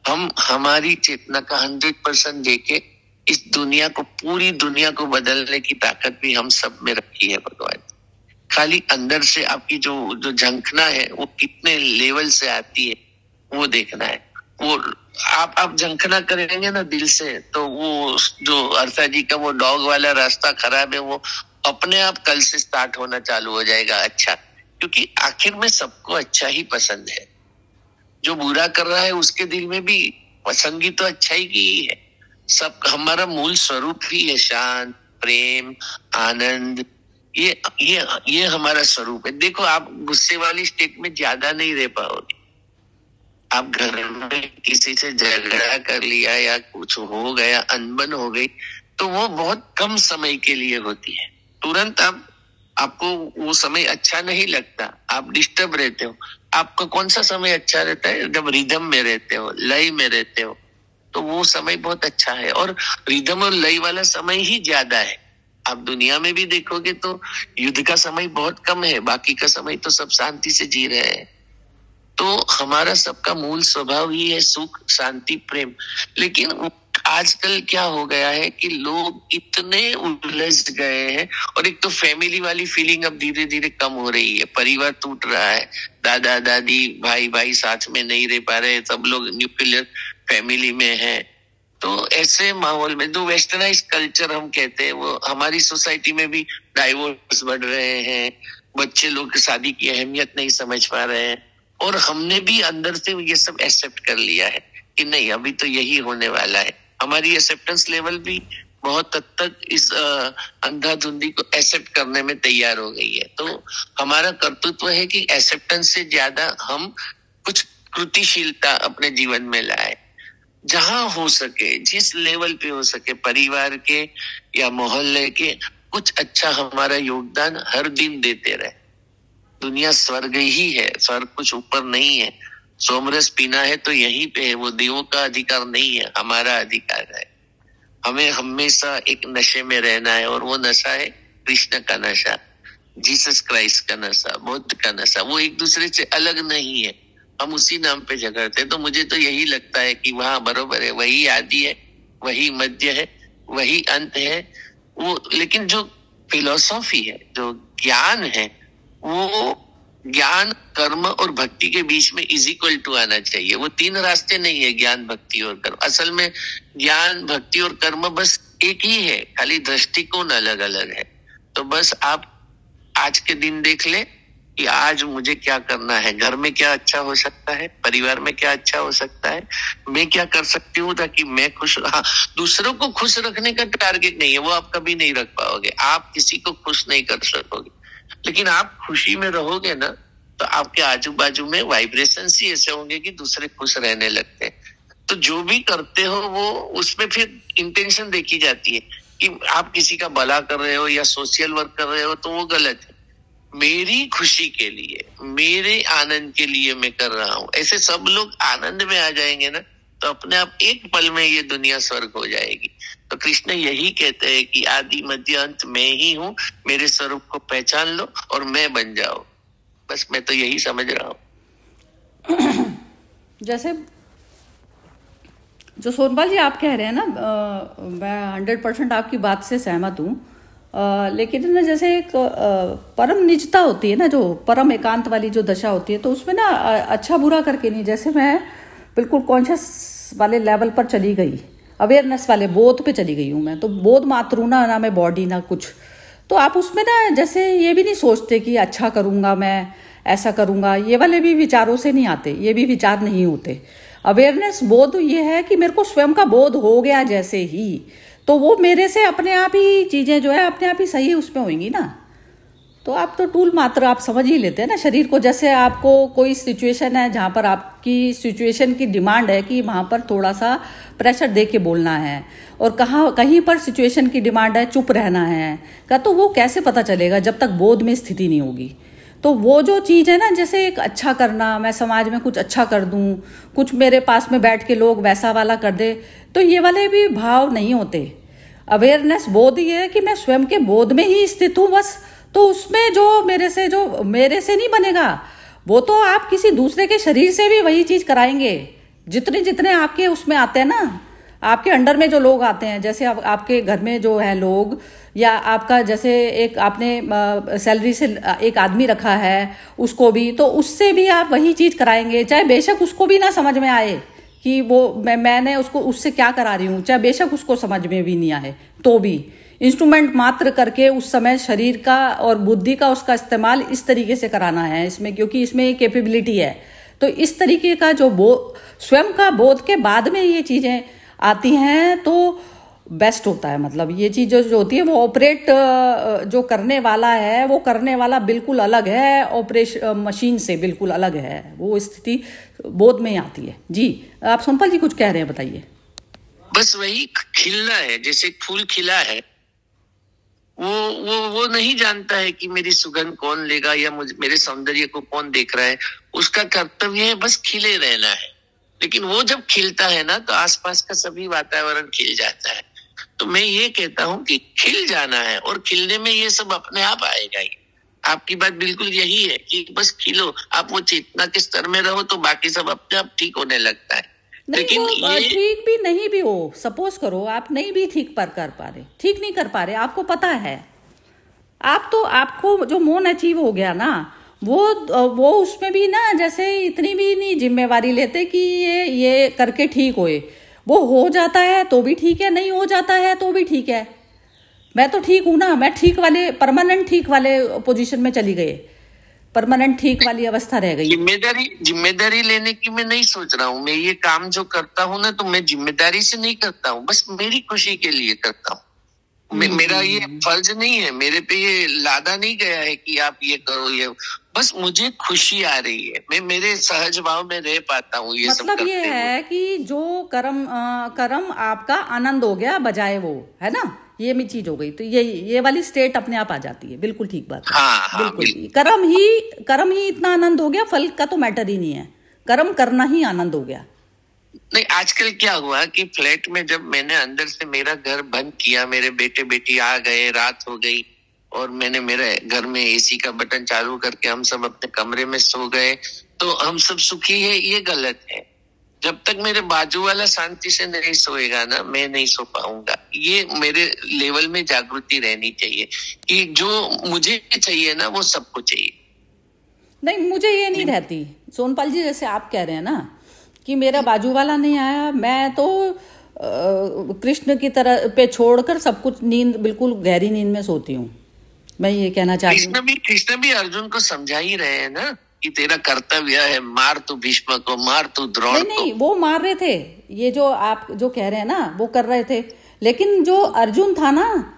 हम हमारी चेतना का 100% देके इस दुनिया को, पूरी दुनिया को बदलने की ताकत भी हम सब में रखी है भगवान। खाली अंदर से आपकी जो झंखना है वो कितने लेवल से आती है वो देखना है। वो आप झंखना करेंगे ना दिल से, तो वो जो अर्था जी का वो डॉग वाला रास्ता खराब है वो अपने आप कल से स्टार्ट होना चालू हो जाएगा अच्छा। क्योंकि आखिर में सबको अच्छा ही पसंद है। जो बुरा कर रहा है उसके दिल में भी पसंदगी तो अच्छाई की ही है। सब हमारा मूल स्वरूप ही है, शांत, प्रेम, आनंद। ये हमारा स्वरूप है। देखो, आप गुस्से वाली स्टेट में ज्यादा नहीं रह पाओगे। आप घर में किसी से झगड़ा कर लिया या कुछ हो गया, अनबन हो गई, तो वो बहुत कम समय के लिए होती है। तुरंत आपको वो समय अच्छा नहीं लगता, आप डिस्टर्ब रहते हो। आपका कौन सा समय अच्छा रहता है? जब रिदम में रहते हो, लय में रहते हो, तो वो समय बहुत अच्छा है। और रिदम और लय वाला समय ही ज्यादा है। आप दुनिया में भी देखोगे तो युद्ध का समय बहुत कम है, बाकी का समय तो सब शांति से जी रहे हैं। तो हमारा सबका मूल स्वभाव ही है सुख, शांति, प्रेम। लेकिन आजकल क्या हो गया है कि लोग इतने उलझ गए हैं। और एक तो फैमिली वाली फीलिंग अब धीरे धीरे कम हो रही है, परिवार टूट रहा है, दादा दादी भाई भाई साथ में नहीं रह पा रहे, सब लोग न्यूक्लियर फैमिली में है। तो ऐसे माहौल में जो वेस्टर्नाइज कल्चर हम कहते हैं, वो हमारी सोसाइटी में भी डाइवोर्स बढ़ रहे हैं, बच्चे लोग शादी की अहमियत नहीं समझ पा रहे हैं। और हमने भी अंदर से ये सब एक्सेप्ट कर लिया है कि नहीं, अभी तो यही होने वाला है। हमारी एक्सेप्टेंस लेवल भी बहुत हद तक इस अंधाधुंधी को एक्सेप्ट करने में तैयार हो गई है। तो हमारा कर्तव्य है कि एक्सेप्टेंस से ज्यादा हम कुछ कृतिशीलता अपने जीवन में लाए। जहां हो सके, जिस लेवल पे हो सके, परिवार के या मोहल्ले के, कुछ अच्छा हमारा योगदान हर दिन देते रहे। दुनिया स्वर्ग ही है, स्वर्ग कुछ ऊपर नहीं है। सोमरस पीना है तो यहीं पे है, वो देवों का अधिकार नहीं है, हमारा अधिकार है। हमें हमेशा एक नशे में रहना है, और वो नशा है कृष्ण का नशा, जीसस क्राइस्ट का नशा, बुद्ध का नशा। वो एक दूसरे से अलग नहीं है, हम उसी नाम पे झगड़ते। तो मुझे तो यही लगता है कि वहाँ बरोबर है, वही आदि है, वही मध्य है, वही अंत है वो। लेकिन जो फिलोसॉफी है, जो ज्ञान है, वो ज्ञान कर्म और भक्ति के बीच में इज इक्वल टू आना चाहिए। वो तीन रास्ते नहीं है, ज्ञान भक्ति और कर्म। असल में ज्ञान भक्ति और कर्म बस एक ही है, खाली दृष्टिकोण अलग अलग है। तो बस आप आज के दिन देख ले कि आज मुझे क्या करना है, घर में क्या अच्छा हो सकता है, परिवार में क्या अच्छा हो सकता है, मैं क्या कर सकती हूँ ताकि मैं खुश। हाँ, दूसरों को खुश रखने का टारगेट नहीं है, वो आप कभी नहीं रख पाओगे, आप किसी को खुश नहीं कर सकोगे। लेकिन आप खुशी में रहोगे ना, तो आपके आजू बाजू में वाइब्रेशंस ही ऐसे होंगे कि दूसरे खुश रहने लगते हैं। तो जो भी करते हो वो उसमें फिर इंटेंशन देखी जाती है कि आप किसी का भला कर रहे हो या सोशल वर्क कर रहे हो, तो वो गलत है। मेरी खुशी के लिए, मेरे आनंद के लिए मैं कर रहा हूँ। ऐसे सब लोग आनंद में आ जाएंगे ना, तो अपने आप एक पल में ये दुनिया स्वर्ग हो जाएगी। तो कृष्ण यही कहते हैं कि आदि मध्य अंत मैं ही हूँ, मेरे स्वरूप को पहचान लो और मैं बन जाओ। बस मैं तो यही समझ रहा हूँ। जैसे जो सोनपाल जी आप कह रहे हैं ना, मैं 100% आपकी बात से सहमत हूँ। लेकिन ना जैसे एक परम निजता होती है ना, जो परम एकांत वाली जो दशा होती है, तो उसमें ना अच्छा बुरा करके नहीं, जैसे मैं बिल्कुल कॉन्शियस वाले लेवल पर चली गई, अवेयरनेस वाले बोध पे चली गई हूँ मैं। तो बोध मात्र हूँ ना मैं बॉडी ना कुछ। तो आप उसमें ना जैसे ये भी नहीं सोचते कि अच्छा करूँगा मैं, ऐसा करूँगा, ये वाले भी विचारों से नहीं आते, ये भी विचार नहीं होते। अवेयरनेस बोध ये है कि मेरे को स्वयं का बोध हो गया जैसे ही, तो वो मेरे से अपने आप ही चीज़ें जो है अपने आप ही सही उसमें होंगी ना। तो आप तो टूल मात्र आप समझ ही लेते हैं ना शरीर को। जैसे आपको कोई सिचुएशन है जहाँ पर आपकी सिचुएशन की डिमांड है कि वहाँ पर थोड़ा सा प्रेशर दे के बोलना है, और कहीं पर सिचुएशन की डिमांड है चुप रहना है का, तो वो कैसे पता चलेगा जब तक बोध में स्थिति नहीं होगी। तो वो जो चीज़ है ना, जैसे एक अच्छा करना, मैं समाज में कुछ अच्छा कर दूं, कुछ मेरे पास में बैठ के लोग वैसा वाला कर दे, तो ये वाले भी भाव नहीं होते। अवेयरनेस बोध ये है कि मैं स्वयं के बोध में ही स्थित हूँ बस। तो उसमें जो मेरे से नहीं बनेगा, वो तो आप किसी दूसरे के शरीर से भी वही चीज़ कराएंगे। जितने आपके उसमें आते हैं ना, आपके अंडर में जो लोग आते हैं, जैसे आपके घर में जो है लोग, या आपका जैसे एक आपने सैलरी से एक आदमी रखा है उसको भी, तो उससे भी आप वही चीज़ कराएंगे, चाहे बेशक उसको भी ना समझ में आए कि वो मैंने उसको उससे क्या करा रही हूँ, चाहे बेशक उसको समझ में भी नहीं आए, तो भी इंस्ट्रूमेंट मात्र करके उस समय शरीर का और बुद्धि का उसका इस्तेमाल इस तरीके से कराना है इसमें, क्योंकि इसमें कैपेबिलिटी है। तो इस तरीके का जो स्वयं का बोध के बाद में ये चीज़ें आती हैं तो बेस्ट होता है। मतलब ये चीज़ जो होती है वो ऑपरेट जो करने वाला है, वो करने वाला बिल्कुल अलग है, ऑपरेशन मशीन से बिल्कुल अलग है, वो स्थिति बोध में ही आती है। जी आप सोनपाल जी कुछ कह रहे हैं, बताइए। बस वही खिलना है, जैसे फूल खिला है, वो नहीं जानता है कि मेरी सुगंध कौन लेगा या मेरे सौंदर्य को कौन देख रहा है। उसका कर्तव्य है बस खिले रहना है। लेकिन वो जब खिलता है ना, तो आसपास का सभी वातावरण खिल जाता है। तो मैं ये कहता हूँ कि खिल जाना है, और खिलने में ये सब अपने आप आएगा ही। आपकी बात बिल्कुल यही है कि बस खिलो, आप वो चेतना के स्तर में रहो तो बाकी सब अपने आप ठीक होने लगता है। लेकिन ठीक भी नहीं भी हो, सपोज करो आप नहीं भी ठीक कर पा रहे, ठीक नहीं कर पा रहे, आपको पता है, आपको जो मोन अचीव हो गया ना, वो उसमें भी ना जैसे इतनी भी नहीं जिम्मेवारी लेते कि ये करके ठीक होए। वो हो जाता है तो भी ठीक है, नहीं हो जाता है तो भी ठीक है। मैं तो ठीक हूं ना, मैं ठीक वाले परमानेंट ठीक वाले पोजीशन में चली गई, परमानेंट ठीक वाली अवस्था रह गई। जिम्मेदारी लेने की मैं नहीं सोच रहा हूँ। मैं ये काम जो करता हूँ ना, तो मैं जिम्मेदारी से नहीं करता हूँ, बस मेरी खुशी के लिए करता हूँ। मेरा ये फर्ज नहीं है, मेरे पे ये लादा नहीं गया है कि आप ये करो, ये बस मुझे खुशी आ रही है, मैं मेरे सहज भाव में रह पाता हूँ। ये मतलब सब ये है कि जो कर्म आपका आनंद हो गया बजाय वो, है ना, ये भी चीज हो गई। तो ये वाली स्टेट अपने आप आ जाती है। बिल्कुल ठीक बात है। हाँ, बिल्कुल। कर्म ही इतना आनंद हो गया, फल का तो मैटर ही नहीं है, कर्म करना ही आनंद हो गया। नहीं, आजकल क्या हुआ कि फ्लैट में जब मैंने अंदर से मेरा घर बंद किया, मेरे बेटे बेटी आ गए, रात हो गई और मैंने मेरे घर में एसी का बटन चालू करके हम सब अपने कमरे में सो गए, तो हम सब सुखी है, ये गलत है। जब तक मेरे बाजू वाला शांति से नहीं सोएगा ना, मैं नहीं सो पाऊंगा। ये मेरे लेवल में जागृति रहनी चाहिए कि जो मुझे चाहिए ना वो सबको चाहिए। नहीं, मुझे ये नहीं रहती सोनपाल जी, जैसे आप कह रहे हैं ना कि मेरा बाजू वाला नहीं आया, मैं तो कृष्ण की तरह पे छोड़कर सब कुछ नींद, बिल्कुल गहरी नींद में सोती हूँ। मैं ये कहना चाहती हूँ। कृष्ण भी अर्जुन को समझा ही रहे हैं ना कि तेरा कर्तव्य है, मार तू भीष्म को, मार तू द्रोण को। नहीं, वो मार रहे थे, ये जो आप जो कह रहे हैं ना वो कर रहे थे, लेकिन जो अर्जुन था ना,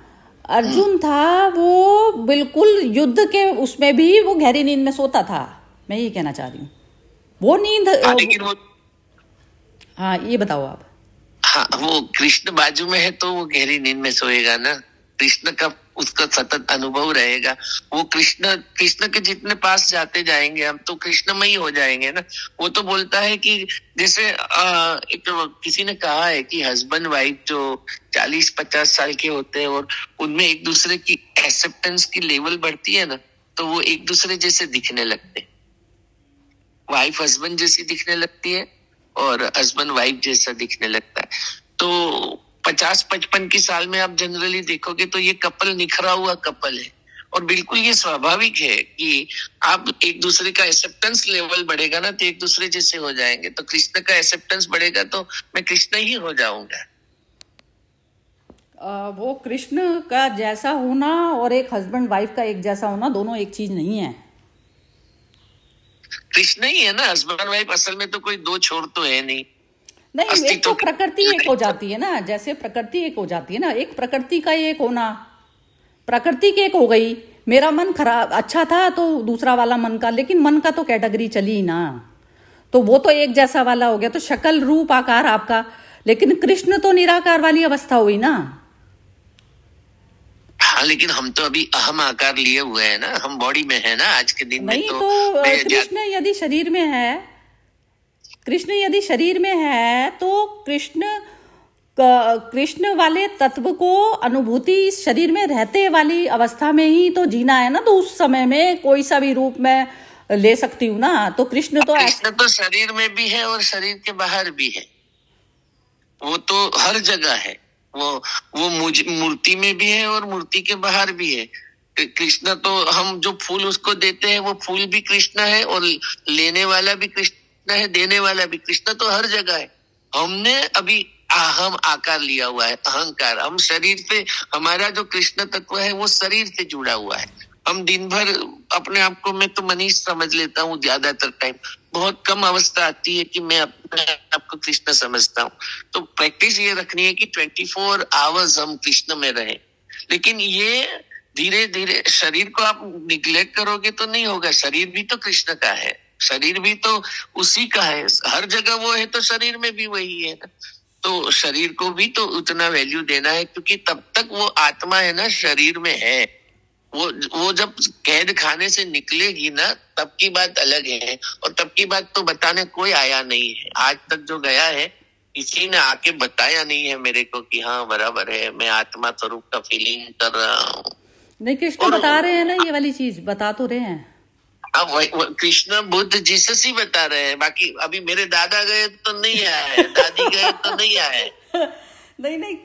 अर्जुन था वो बिल्कुल युद्ध के उसमें भी वो गहरी नींद में सोता था। मैं ये कहना चाह रही हूँ वो नींद। लेकिन वो, हाँ ये बताओ आप। हाँ, वो कृष्ण बाजू में है तो वो गहरी नींद में सोएगा ना, कृष्ण का उसका सतत अनुभव रहेगा। वो कृष्ण के जितने पास जाते जाएंगे हम तो कृष्णमयी हो जाएंगे ना। वो तो बोलता है कि जैसे एक किसी ने कहा है कि हस्बैंड वाइफ जो 40-50 साल के होते हैं और उनमें एक दूसरे की एक्सेप्टेंस की लेवल बढ़ती है ना, तो वो एक दूसरे जैसे दिखने लगते हैं। वाइफ हस्बैंड जैसी दिखने लगती है और हस्बैंड वाइफ जैसा दिखने लगता है। तो 50-55 की साल में आप जनरली देखोगे तो ये कपल निखरा हुआ कपल है, और बिल्कुल ये स्वाभाविक है कि आप एक दूसरे का एक्सेप्टेंस लेवल बढ़ेगा ना तो एक दूसरे जैसे हो जाएंगे। तो कृष्ण का एक्सेप्टेंस बढ़ेगा तो मैं कृष्ण ही हो जाऊंगा। वो कृष्ण का जैसा होना और एक हस्बैंड वाइफ का एक जैसा होना, दोनों एक चीज नहीं है। कृष्ण ही है ना हस्बैंड वाइफ, असल में तो कोई दो छोर तो है नहीं। एक तो प्रकृति एक हो जाती है ना, जैसे प्रकृति एक हो जाती है ना, एक प्रकृति का एक होना, प्रकृति की एक हो गई। मेरा मन खराब अच्छा था तो दूसरा वाला मन का, लेकिन मन का तो कैटेगरी चली ना, तो वो तो एक जैसा वाला हो गया। तो शक्ल रूप आकार आपका, लेकिन कृष्ण तो निराकार वाली अवस्था हुई ना। हाँ, लेकिन हम तो अभी अहम आकार लिए हुए हैं ना, हम बॉडी में है ना आज के दिन में। नहीं तो कृष्ण यदि शरीर में है, कृष्ण यदि शरीर में है तो कृष्ण वाले तत्व को अनुभूति शरीर में रहते वाली अवस्था में ही तो जीना है ना। तो उस समय में कोई सा भी रूप में ले सकती हूँ ना। तो कृष्ण तो शरीर में भी है और शरीर के बाहर भी है, वो तो हर जगह है। वो मूर्ति में भी है और मूर्ति के बाहर भी है। कृष्ण तो हम जो फूल उसको देते हैं वो फूल भी कृष्ण है, और लेने वाला भी कृष्ण है, देने वाला भी। कृष्ण तो हर जगह है। हमने अभी अहम आकार लिया हुआ है, अहंकार। हम शरीर से, हमारा जो कृष्ण तत्व है वो शरीर से जुड़ा हुआ है। हम दिन भर अपने आप को, मैं तो मनीष समझ लेता हूँ ज्यादातर टाइम, बहुत कम अवस्था आती है कि मैं अपने आप को कृष्ण समझता हूँ। तो प्रैक्टिस ये रखनी है कि 24 आवर्स हम कृष्ण में रहे। लेकिन ये धीरे धीरे शरीर को आप निग्लेक्ट करोगे तो नहीं होगा। शरीर भी तो कृष्ण का है, शरीर भी तो उसी का है, हर जगह वो है तो शरीर में भी वही है ना। तो शरीर को भी तो उतना वैल्यू देना है, क्योंकि तब तक वो आत्मा है ना शरीर में है। वो जब कैद खाने से निकलेगी ना तब की बात अलग है, और तब की बात तो बताने कोई आया नहीं है। आज तक जो गया है किसी ने आके बताया नहीं है मेरे को कि हाँ बराबर है, मैं आत्मा स्वरूप का फीलिंग कर रहा हूँ। नहीं, कृष्ण बता रहे हैं ना, ये वाली चीज बता तो रहे हैं। अब कृष्ण बुद्ध जीसस ही बता रहे हैं। बाकी अभी मेरे दादा गए तो नहीं आए, दादी गए तो नहीं आए। नहीं,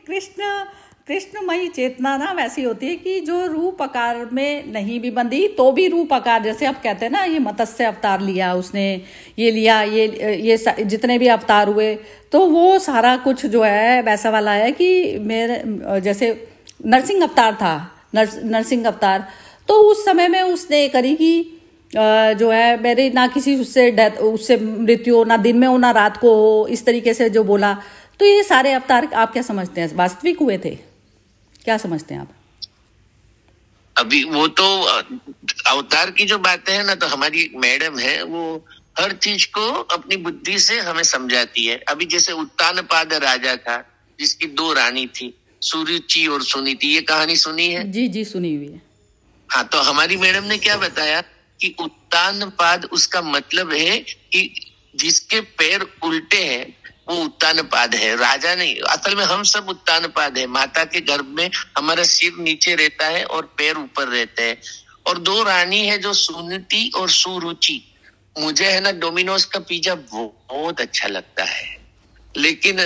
कृष्णमयी चेतना ना वैसी होती है कि जो रूप आकार में नहीं भी बंधी तो भी रूप आकार, जैसे आप कहते हैं ना, ये मत्स्य अवतार लिया उसने, ये लिया, ये जितने भी अवतार हुए, तो वो सारा कुछ जो है वैसा वाला है कि मेरे जैसे नरसिंह अवतार था, नरसिंह अवतार, तो उस समय में उसने करी कि जो है मेरे ना किसी उससे मृत्यु हो, ना दिन में हो ना रात को हो, इस तरीके से जो बोला। तो ये सारे अवतार आप क्या समझते हैं, वास्तविक हुए थे? क्या समझते हैं आप? अभी वो तो अवतार की जो बातें हैं ना, तो हमारी एक मैडम है, वो हर चीज को अपनी बुद्धि से हमें समझाती है। अभी जैसे उत्तानपाद राजा था जिसकी 2 रानी थी, सुरुचि और सुनीति। ये कहानी सुनी है? जी जी सुनी हुई है। हाँ, तो हमारी मैडम ने क्या बताया कि उत्तानपाद उसका मतलब है कि जिसके पैर उल्टे हैं वो उत्तानपाद है, राजा नहीं। असल में हम सब उत्तानपाद है। माता के गर्भ में हमारा सिर नीचे रहता है और पैर ऊपर रहते हैं। और दो रानी है जो सुनीति और सुरुचि। मुझे है ना डोमिनोज का पिज्जा बहुत अच्छा लगता है, लेकिन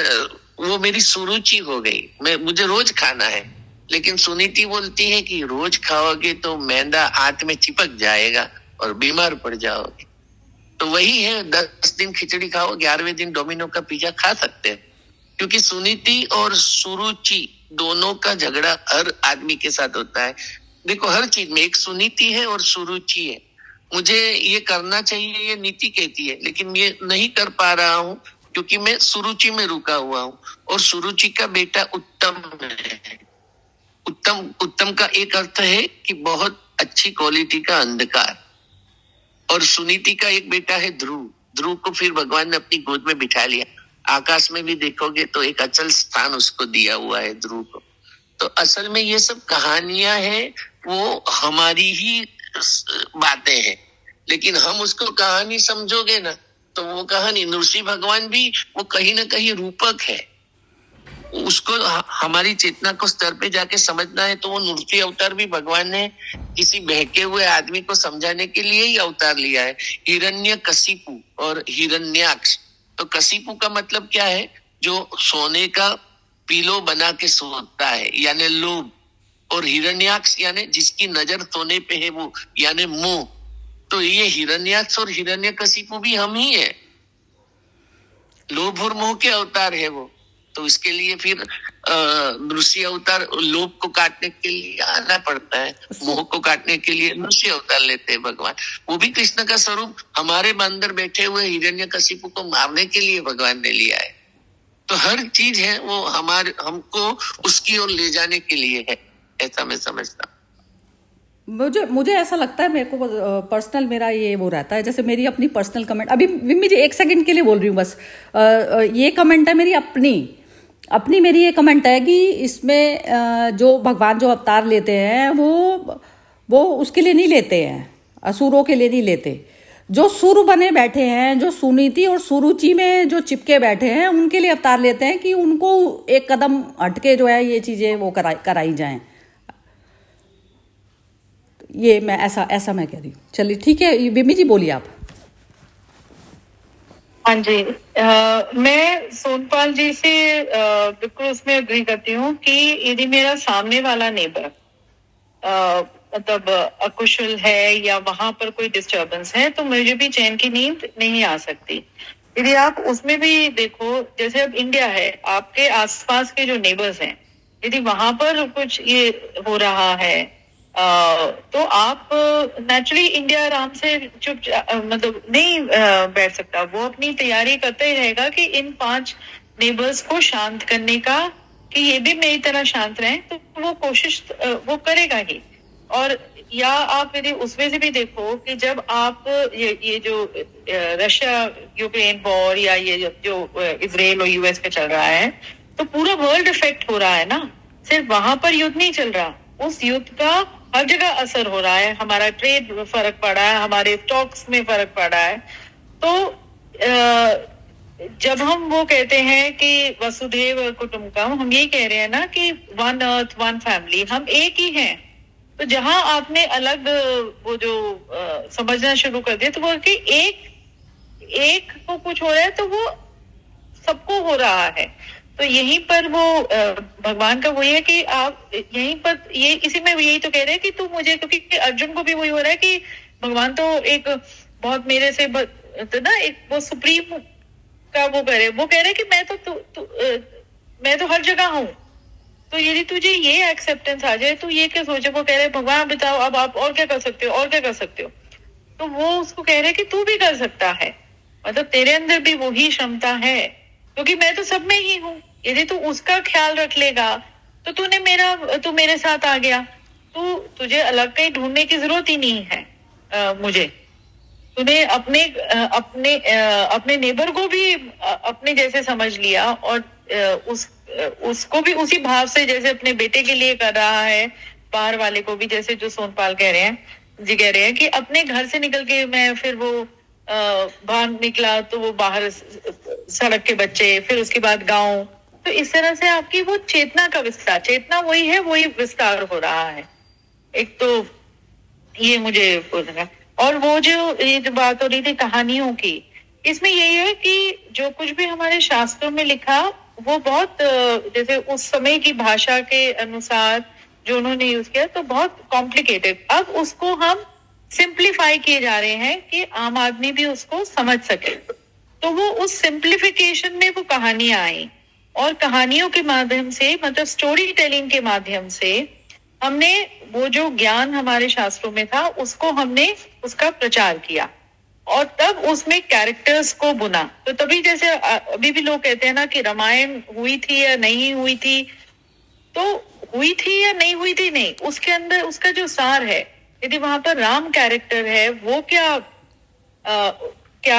वो मेरी सुरुचि हो गई। मुझे रोज खाना है। लेकिन सुनीति बोलती है कि रोज खाओगे तो मैदा आंत में चिपक जाएगा और बीमार पड़ जाओगे। तो वही है, 10 दिन खिचड़ी खाओ, 11वें दिन डोमिनो का पिज्जा खा सकते हैं। क्योंकि सुनीति और सुरुचि दोनों का झगड़ा हर आदमी के साथ होता है। देखो, हर चीज में एक सुनीति है और सुरुचि है। मुझे ये करना चाहिए, ये नीति कहती है, लेकिन ये नहीं कर पा रहा हूँ क्योंकि मैं सुरुचि में रुका हुआ हूँ। और सुरुचि का बेटा उत्तम है। उत्तम का एक अर्थ है कि बहुत अच्छी क्वालिटी का अंधकार। और सुनीति का एक बेटा है ध्रुव। ध्रुव को फिर भगवान ने अपनी गोद में बिठा लिया। आकाश में भी देखोगे तो एक अचल स्थान उसको दिया हुआ है ध्रुव को। तो असल में ये सब कहानियां हैं, वो हमारी ही बातें हैं, लेकिन हम उसको कहानी समझोगे ना तो वो कहानी। नृसिंह भगवान भी वो कहीं ना कहीं रूपक है। उसको हमारी चेतना को स्तर पे जाके समझना है तो वो नृसिंह अवतार भी भगवान ने किसी बहके हुए आदमी को समझाने के लिए ही अवतार लिया है। हिरण्यकशिपु और हिरण्याक्ष। तो कशिपु का मतलब क्या है? जो सोने का पीलो बना के सोता है, यानी लोभ। और हिरण्याक्ष यानी जिसकी नजर सोने पे है, वो यानी मोह। तो ये हिरण्याक्ष और हिरण्यकशिपु भी हम ही है। लोभ और मोह के अवतार है वो। तो इसके लिए फिर नृसिंह अवतार लोभ को काटने के लिए आना पड़ता है, मोह को काटने के लिए नृसिंह अवतार लेते हैं भगवान। वो भी कृष्ण का स्वरूप हमारे अंदर बैठे हुए हिरण्यकशिपु को मारने के लिए भगवान ने लिया है। तो हर चीज है वो हमको उसकी ओर ले जाने के लिए है, ऐसा मैं समझता हूँ। मुझे ऐसा लगता है, मेरे को पर्सनल मेरा ये वो रहता है, जैसे मेरी अपनी पर्सनल कमेंट। अभी विम्मी जी 1 सेकंड के लिए बोल रही हूँ बस। ये कमेंट है मेरी अपनी मेरी ये कमेंट है कि इसमें जो भगवान जो अवतार लेते हैं वो उसके लिए नहीं लेते हैं, असुरों के लिए नहीं लेते। जो सुर बने बैठे हैं, जो सुनीति और सुरुचि में जो चिपके बैठे हैं, उनके लिए अवतार लेते हैं कि उनको एक कदम हटके जो है ये चीजें वो कराई जाएं। ये मैं ऐसा मैं कह रही हूँ। चलिए ठीक है, विमी जी बोलिए आप। हाँ जी, मैं सोनपाल जी से बिल्कुल उसमें एग्री करती हूँ कि यदि मेरा सामने वाला नेबर मतलब अकुशल है या वहां पर कोई डिस्टर्बेंस है तो मुझे भी चैन की नींद नहीं आ सकती। यदि आप उसमें भी देखो, जैसे अब इंडिया है, आपके आसपास के जो नेबर्स हैं, यदि वहां पर कुछ ये हो रहा है तो आप नेचुरली इंडिया आराम से मतलब नहीं बैठ सकता। वो अपनी तैयारी करते ही रहेगा कि इन 5 नेबर्स को शांत करने का, कि ये भी मेरी तरह शांत रहें, तो वो कोशिश वो करेगा ही। और या आप यदि उसमें से भी देखो कि जब आप ये जो रशिया यूक्रेन वॉर या ये जो इजराइल और यूएस पे चल रहा है, तो पूरा वर्ल्ड इफेक्ट हो रहा है ना। सिर्फ वहां पर युद्ध नहीं चल रहा, उस युद्ध का हर जगह असर हो रहा है। हमारा ट्रेड में फर्क पड़ा है, हमारे स्टॉक्स में फर्क पड़ा है। तो जब हम वो कहते हैं कि वसुधैव कुटुंबकम, हम यही कह रहे हैं ना कि 1 अर्थ 1 फैमिली, हम एक ही हैं। तो जहां आपने अलग वो जो समझना शुरू कर दिया, तो वो कि एक को कुछ हो रहा है तो वो सबको हो रहा है। तो यहीं पर वो भगवान का वही है कि आप यहीं पर ये इसी में यही तो कह रहे हैं कि तू मुझे, क्योंकि अर्जुन को भी वही हो रहा है कि भगवान तो एक बहुत मेरे से तो ना एक वो सुप्रीम का वो कह रहे हैं कि मैं तो हर जगह हूँ। तो यदि तुझे ये एक्सेप्टेंस आ जाए तो ये क्या सोचे, वो कह रहे हैं भगवान बताओ अब आप और क्या कर सकते हो, और क्या कर सकते हो। तो वो उसको कह रहे हैं कि तू भी कर सकता है, मतलब तेरे अंदर भी वही क्षमता है, क्योंकि मैं तो सब में ही हूँ। यदि तू उसका ख्याल रख लेगा तो तू मेरे साथ आ गया, तुझे अलग कहीं ढूंढने की जरूरत ही नहीं है। मुझे तूने अपने नेबर को भी अपने जैसे समझ लिया और उसको भी उसी भाव से जैसे अपने बेटे के लिए कर रहा है, बाहर वाले को भी, जैसे जो सोनपाल कह रहे हैं कि अपने घर से निकल के मैं फिर वो बाहर निकला तो वो बाहर सड़क के बच्चे, फिर उसके बाद गांव, तो इस तरह से आपकी वो चेतना का विस्तार, चेतना वही है, वही विस्तार हो रहा है। एक तो ये मुझे बोलना, और वो ये जो बात हो रही थी कहानियों की, इसमें यही है कि जो कुछ भी हमारे शास्त्रों में लिखा वो बहुत जैसे उस समय की भाषा के अनुसार जो उन्होंने यूज किया तो बहुत कॉम्प्लिकेटेड, अब उसको हम सिंप्लीफाई किए जा रहे हैं कि आम आदमी भी उसको समझ सके। तो वो उस सिंप्लीफिकेशन में वो कहानियां आई, और कहानियों के माध्यम से, मतलब स्टोरी टेलिंग के माध्यम से हमने वो जो ज्ञान हमारे शास्त्रों में था उसको हमने उसका प्रचार किया, और तब उसमें कैरेक्टर्स को बुना। तो तभी जैसे अभी भी लोग कहते हैं ना कि रामायण हुई थी या नहीं हुई थी, तो हुई थी या नहीं हुई थी नहीं, उसके अंदर उसका जो सार है, यदि वहां पर राम कैरेक्टर है वो क्या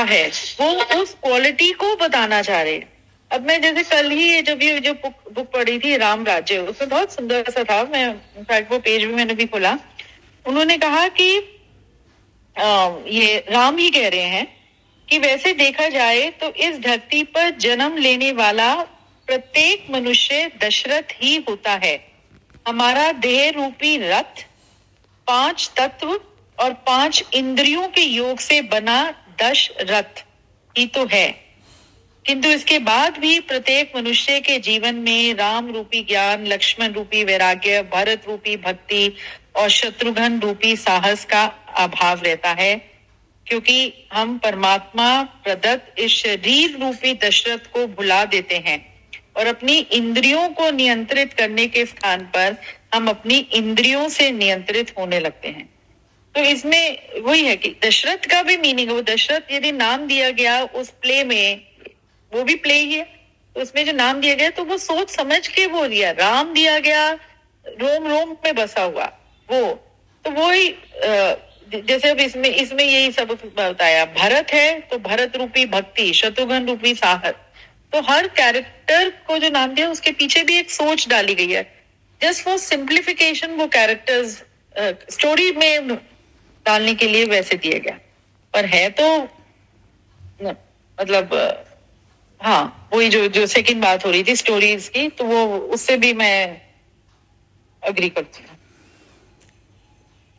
है, वो उस क्वालिटी को बताना चाह रहे हैं। अब मैं जैसे कल ही जब ये जो बुक पढ़ी थी राम राज्य, उसमें बहुत सुंदर सा था, मैं इनफैक्ट वो पेज भी मैंने भी खोला, उन्होंने कहा कि ये राम ही कह रहे हैं कि वैसे देखा जाए तो इस धरती पर जन्म लेने वाला प्रत्येक मनुष्य दशरथ ही होता है। हमारा देह रूपी रथ 5 तत्व और 5 इंद्रियों के योग से बना दशरथ ही तो है, किंतु इसके बाद भी प्रत्येक मनुष्य के जीवन में राम रूपी ज्ञान, लक्ष्मण रूपी वैराग्य, भरत रूपी भक्ति और शत्रुघ्न रूपी साहस का अभाव रहता है, क्योंकि हम परमात्मा प्रदत्त इस शरीर रूपी दशरथ को भुला देते हैं और अपनी इंद्रियों को नियंत्रित करने के स्थान पर हम अपनी इंद्रियों से नियंत्रित होने लगते हैं। तो इसमें वही है कि दशरथ का भी मीनिंग है, वो दशरथ यदि नाम दिया गया उस प्ले में, वो भी प्ले ही है, तो उसमें जो नाम दिया गया तो वो सोच समझ के वो दिया, राम दिया गया रोम रोम में बसा हुआ वो, तो वो ही जैसे अब इसमें यही सब बताया, भरत है तो भरत रूपी भक्ति, शत्रुघ्न रूपी साहस, तो हर कैरेक्टर को जो नाम दिया उसके पीछे भी एक सोच डाली गई है, जस्ट फॉर सिंप्लीफिकेशन, वो कैरेक्टर्स स्टोरी में डालने के लिए वैसे दिया गया, पर है तो मतलब हाँ, वही जो सेकंड बात हो रही थी स्टोरीज की, तो वो उससे भी मैं अग्री करती हूँ।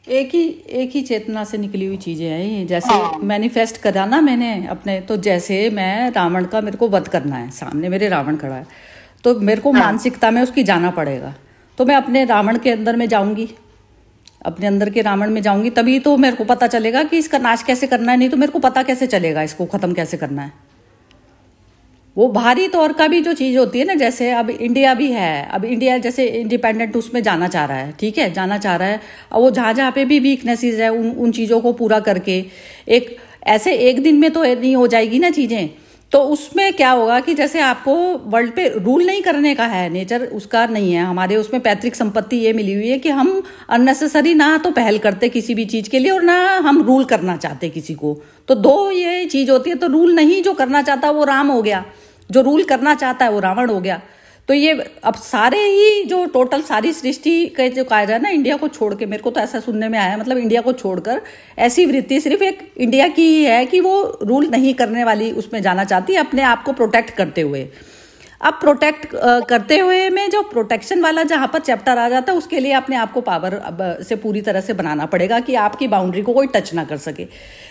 एक ही चेतना से निकली हुई चीजें हैं ये, जैसे मैनिफेस्ट करा ना मैंने अपने, तो जैसे मैं रावण का, मेरे को वध करना है, सामने मेरे रावण खड़ा है, तो मेरे को मानसिकता में उसकी जाना पड़ेगा, तो मैं अपने रावण के अंदर में जाऊंगी, अपने अंदर के रावण में जाऊंगी, तभी तो मेरे को पता चलेगा कि इसका नाश कैसे करना है, नहीं तो मेरे को पता कैसे चलेगा इसको खत्म कैसे करना है। वो बाहरी तौर का भी जो चीज़ होती है ना, जैसे अब इंडिया भी है, अब इंडिया जैसे इंडिपेंडेंट उसमें जाना चाह रहा है, ठीक है, जाना चाह रहा है, और वो जहाँ पे भी वीकनेसेस है उन चीज़ों को पूरा करके एक ऐसे एक दिन में तो नहीं हो जाएगी ना चीज़ें, तो उसमें क्या होगा कि जैसे आपको वर्ल्ड पे रूल नहीं करने का है, नेचर उसका नहीं है, हमारे उसमें पैतृक संपत्ति ये मिली हुई है कि हम अननेसेसरी ना तो पहल करते किसी भी चीज़ के लिए और ना हम रूल करना चाहते किसी को, तो दो ये चीज़ होती है। तो रूल नहीं जो करना चाहता वो राम हो गया, जो रूल करना चाहता है वो रावण हो गया। तो ये अब सारे ही जो टोटल सारी सृष्टि का जो कहा जाए ना, इंडिया को छोड़ के, मेरे को तो ऐसा सुनने में आया, मतलब इंडिया को छोड़कर ऐसी वृत्ति सिर्फ एक इंडिया की ही है कि वो रूल नहीं करने वाली उसमें जाना चाहती है, अपने आप को प्रोटेक्ट करते हुए। अब प्रोटेक्ट करते हुए में जो प्रोटेक्शन वाला जहाँ पर चैप्टर आ जाता है, उसके लिए अपने आप को पावर से पूरी तरह से बनाना पड़ेगा कि आपकी बाउंड्री को कोई टच ना कर सके।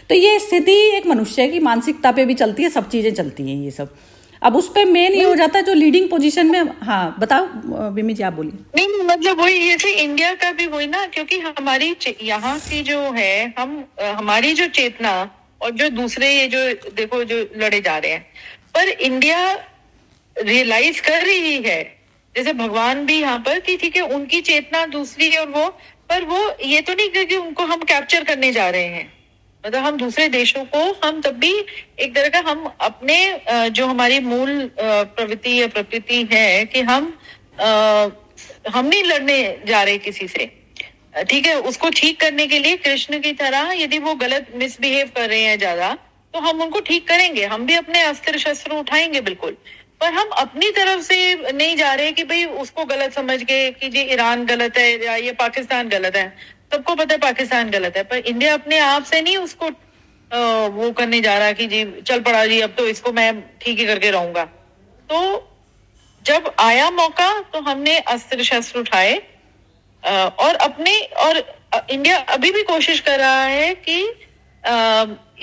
तो ये स्थिति एक मनुष्य की मानसिकता पे भी चलती है, सब चीजें चलती हैं ये सब। अब उस पे मेन ये हो जाता है जो लीडिंग पोजीशन में। हाँ बताओ बिमी जी, आप बोलिए। नहीं मतलब वही जैसे इंडिया का भी वही ना, क्योंकि हमारी यहाँ की जो है, हमारी जो चेतना और जो दूसरे ये जो देखो जो लड़े जा रहे हैं, पर इंडिया रियलाइज कर रही है, जैसे भगवान भी यहाँ पर कि ठीक है उनकी चेतना दूसरी है, और वो पर वो ये तो नहीं कि उनको हम कैप्चर करने जा रहे हैं, मतलब हम दूसरे देशों को हम तब भी एक तरह का हम अपने जो हमारी मूल प्रवृत्ति या प्रकृति है कि हम नहीं लड़ने जा रहे किसी से, ठीक है, उसको ठीक करने के लिए कृष्ण की तरह यदि वो गलत मिसबिहेव कर रहे हैं ज्यादा, तो हम उनको ठीक करेंगे, हम भी अपने अस्त्र शस्त्र उठाएंगे बिल्कुल, पर हम अपनी तरफ से नहीं जा रहे कि भाई उसको गलत समझ के कि जी ईरान गलत है या ये पाकिस्तान गलत है। सबको पता है पाकिस्तान गलत है, पर इंडिया अपने आप से नहीं उसको वो करने जा रहा कि जी चल पड़ा जी अब तो इसको मैं ठीक ही करके रहूंगा। तो जब आया मौका तो हमने अस्त्र शस्त्र उठाए और इंडिया अभी भी कोशिश कर रहा है कि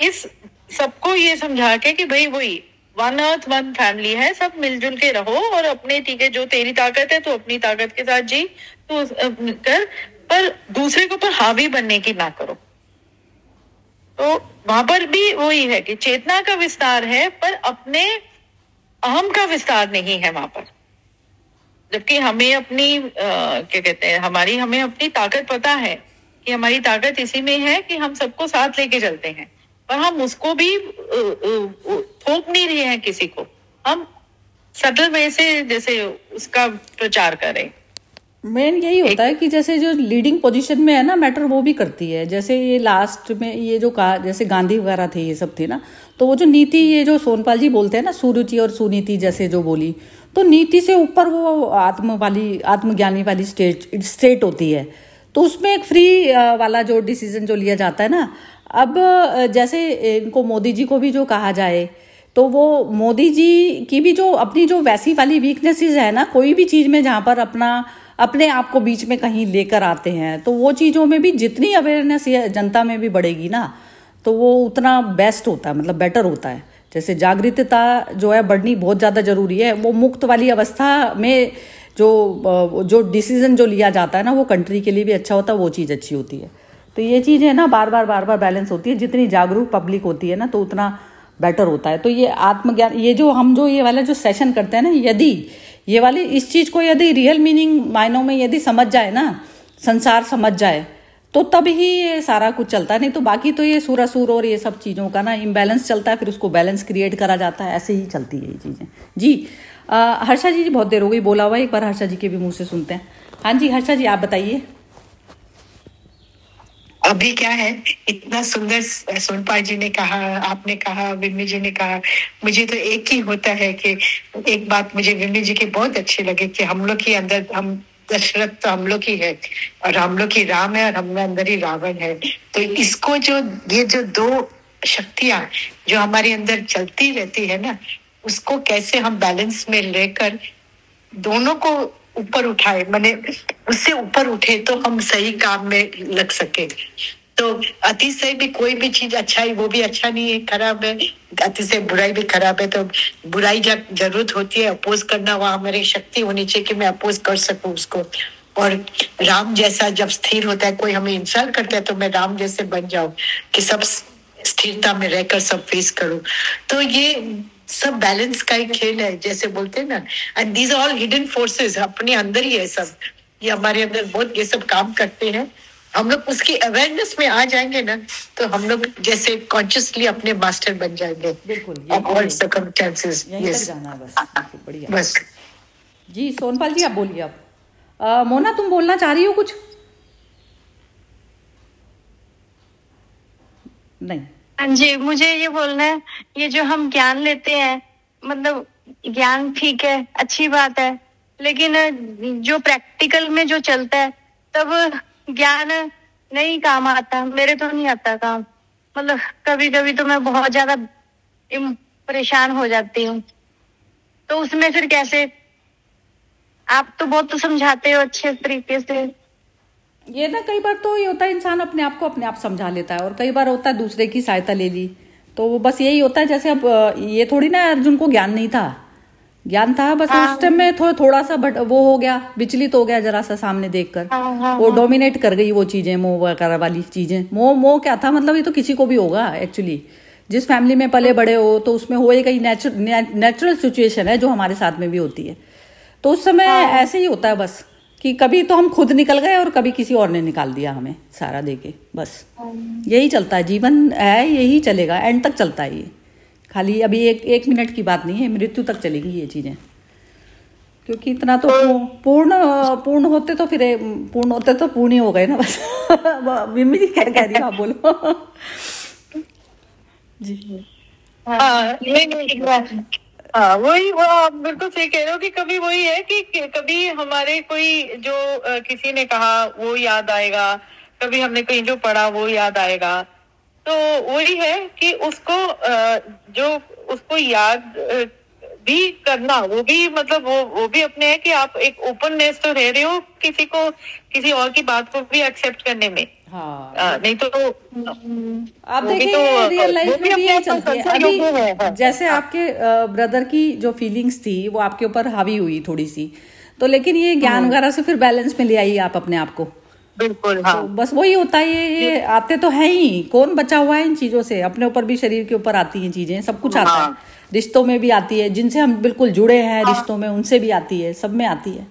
इस सबको ये समझा के कि भाई वही वन अर्थ वन फैमिली है, सब मिलजुल के रहो और अपने ठीक है जो तेरी ताकत है तो अपनी ताकत के साथ जी तो कर, पर दूसरे के ऊपर हावी बनने की ना करो। तो वहां पर भी वही है कि चेतना का विस्तार है पर अपने अहम का विस्तार नहीं है वहां पर। जबकि हमें अपनी क्या कहते हैं हमें अपनी ताकत पता है कि हमारी ताकत इसी में है कि हम सबको साथ लेके चलते हैं, पर हम उसको भी थोप नहीं रहे हैं किसी को, हम सटल वे से जैसे उसका प्रचार करें। मेन यही होता है कि जैसे जो लीडिंग पोजीशन में है ना मैटर वो भी करती है। जैसे ये लास्ट में ये जो कहा जैसे गांधी वगैरह थे ये सब थे ना, तो वो जो नीति ये जो सोनपाल जी बोलते हैं ना सुरुचि और सुनीति जैसे जो बोली, तो नीति से ऊपर वो आत्मज्ञानी वाली स्टेट होती है। तो उसमें एक फ्री वाला जो डिसीजन जो लिया जाता है ना, अब जैसे इनको मोदी जी को भी जो कहा जाए तो वो मोदी जी की भी जो अपनी जो वैसी वाली वीकनेसेस है ना, कोई भी चीज में जहां पर अपने आप को बीच में कहीं लेकर आते हैं, तो वो चीज़ों में भी जितनी अवेयरनेस जनता में भी बढ़ेगी ना तो वो उतना बेस्ट होता है, मतलब बेटर होता है। जैसे जागृतता जो है बढ़नी बहुत ज़्यादा ज़रूरी है। वो मुक्त वाली अवस्था में जो डिसीजन जो लिया जाता है ना वो कंट्री के लिए भी अच्छा होता है, वो चीज़ अच्छी होती है। तो ये चीज़ है ना बार बार बैलेंस होती है। जितनी जागरूक पब्लिक होती है ना तो उतना बेटर होता है। तो ये आत्मज्ञान ये जो हम जो ये वाला जो सेशन करते हैं ना, यदि ये वाली इस चीज को यदि रियल मीनिंग मायनों में यदि समझ जाए ना, संसार समझ जाए, तो तब ही ये सारा कुछ चलता है। नहीं तो बाकी तो ये सुरासुर और ये सब चीजों का ना इम्बैलेंस चलता है, फिर उसको बैलेंस क्रिएट करा जाता है, ऐसे ही चलती है ये चीजें। जी हर्षा जी बहुत देर हो गई बोला हुआ, एक बार हर्षा जी के भी मुंह से सुनते हैं। हाँ जी हर्षा जी आप बताइए। अभी क्या है, इतना सुंदर सोनपाल जी ने कहा, आपने कहा, विम्मी जी ने कहा, मुझे तो एक ही होता है कि एक बात मुझे विम्मी जी की बहुत अच्छी लगी कि हम लोग के अंदर हम दशरथ तो हम लोग ही है और हम लोग ही राम है और हम अंदर ही रावण है। तो इसको ये जो दो शक्तियां जो हमारे अंदर चलती रहती है ना, उसको कैसे हम बैलेंस में लेकर दोनों को ऊपर उठाए, माने उससे ऊपर उठे तो हम सही काम में लग सके। तो अतिशय भी कोई भी चीज अच्छा है वो भी अच्छा नहीं है, खराब है। अतिशय बुराई भी खराब है। तो बुराई जब जरूरत होती है अपोज करना, वहां हमारी शक्ति होनी चाहिए कि मैं अपोज कर सकूं उसको। और राम जैसा जब स्थिर होता है, कोई हमें इंसल्ट करता है तो मैं राम जैसे बन जाऊं कि सब स्थिरता में रहकर सब फेस करूं। तो ये सब बैलेंस का ही खेल है, जैसे बोलते हैं ना। And these all hidden forces अपने अंदर ही है सब, ये हमारे अंदर बहुत ये सब काम करते हैं। हम लोग उसकी अवेयरनेस में आ जाएंगे ना तो हम लोग जैसे कॉन्शियसली अपने मास्टर बन जाएंगे। All circumstances. यस बस। जी सोनपाल जी आप बोलिए। आप मोना तुम बोलना चाह रही हो कुछ? नहीं। हाँ जी, मुझे ये बोलना है, ये जो हम ज्ञान लेते हैं, मतलब ज्ञान ठीक है, अच्छी बात है, लेकिन जो प्रैक्टिकल में जो चलता है तब ज्ञान नहीं काम आता। मेरे तो नहीं आता काम, मतलब कभी कभी तो मैं बहुत ज्यादा परेशान हो जाती हूँ। तो उसमें फिर कैसे, आप तो बहुत तो समझाते हो अच्छे तरीके से। ये ना कई बार तो ये होता है इंसान अपने आप को अपने आप समझा लेता है, और कई बार होता है दूसरे की सहायता ले ली। तो बस यही होता है, जैसे अब ये थोड़ी ना अर्जुन को ज्ञान नहीं था, ज्ञान था बस उस टाइम में थोड़ा सा बट वो हो गया, विचलित हो गया जरा सा सामने देखकर। वो डोमिनेट कर गई वो चीजें, मोह वगैरह वाली चीजें। मोह क्या था, मतलब ये तो किसी को भी होगा एक्चुअली, जिस फैमिली में पले बड़े हो तो उसमें होएगा ही, नेचुरल सिचुएशन है जो हमारे साथ में भी होती है। तो उस समय ऐसे ही होता है बस, कि कभी तो हम खुद निकल गए और कभी किसी और ने निकाल दिया हमें सारा देके। बस यही चलता है, जीवन है यही चलेगा, एंड तक चलता है ये। खाली अभी एक मिनट की बात नहीं है, मृत्यु तक चलेगी ये चीजें। क्योंकि इतना तो पूर्ण होते तो फिर पूर्ण होते तो पूर्ण ही हो गए ना बस। मिम्मी जी क्या कह रही हो आप बोलो। जी हाँ वही, वो आप बिल्कुल सही कह रहे हो कि कभी वही है कि कभी हमारे कोई जो किसी ने कहा वो याद आएगा, कभी हमने कहीं जो पढ़ा वो याद आएगा। तो वही है कि उसको जो उसको याद भी करना, वो भी मतलब वो भी अपने है कि आप एक ओपननेस तो रह रहे हो किसी को, किसी और की बात को भी एक्सेप्ट करने में। हाँ नहीं तो आप वो भी देखें तो रियल लाइफ में भी अपने यही आप को चलती है। संसार योग्य है। अभी जैसे आपके ब्रदर की जो फीलिंग्स थी वो आपके ऊपर हावी हुई थोड़ी सी, तो लेकिन ये ज्ञान वगैरह से फिर बैलेंस में ले आई आप अपने आप को। बिल्कुल हाँ। तो बस वही होता है, ये आते तो है ही, कौन बचा हुआ है इन चीजों से। अपने ऊपर भी, शरीर के ऊपर आती हैं चीजें, सब कुछ आता है, रिश्तों में भी आती है, जिनसे हम बिल्कुल जुड़े हैं रिश्तों में उनसे भी आती है, सब में आती है।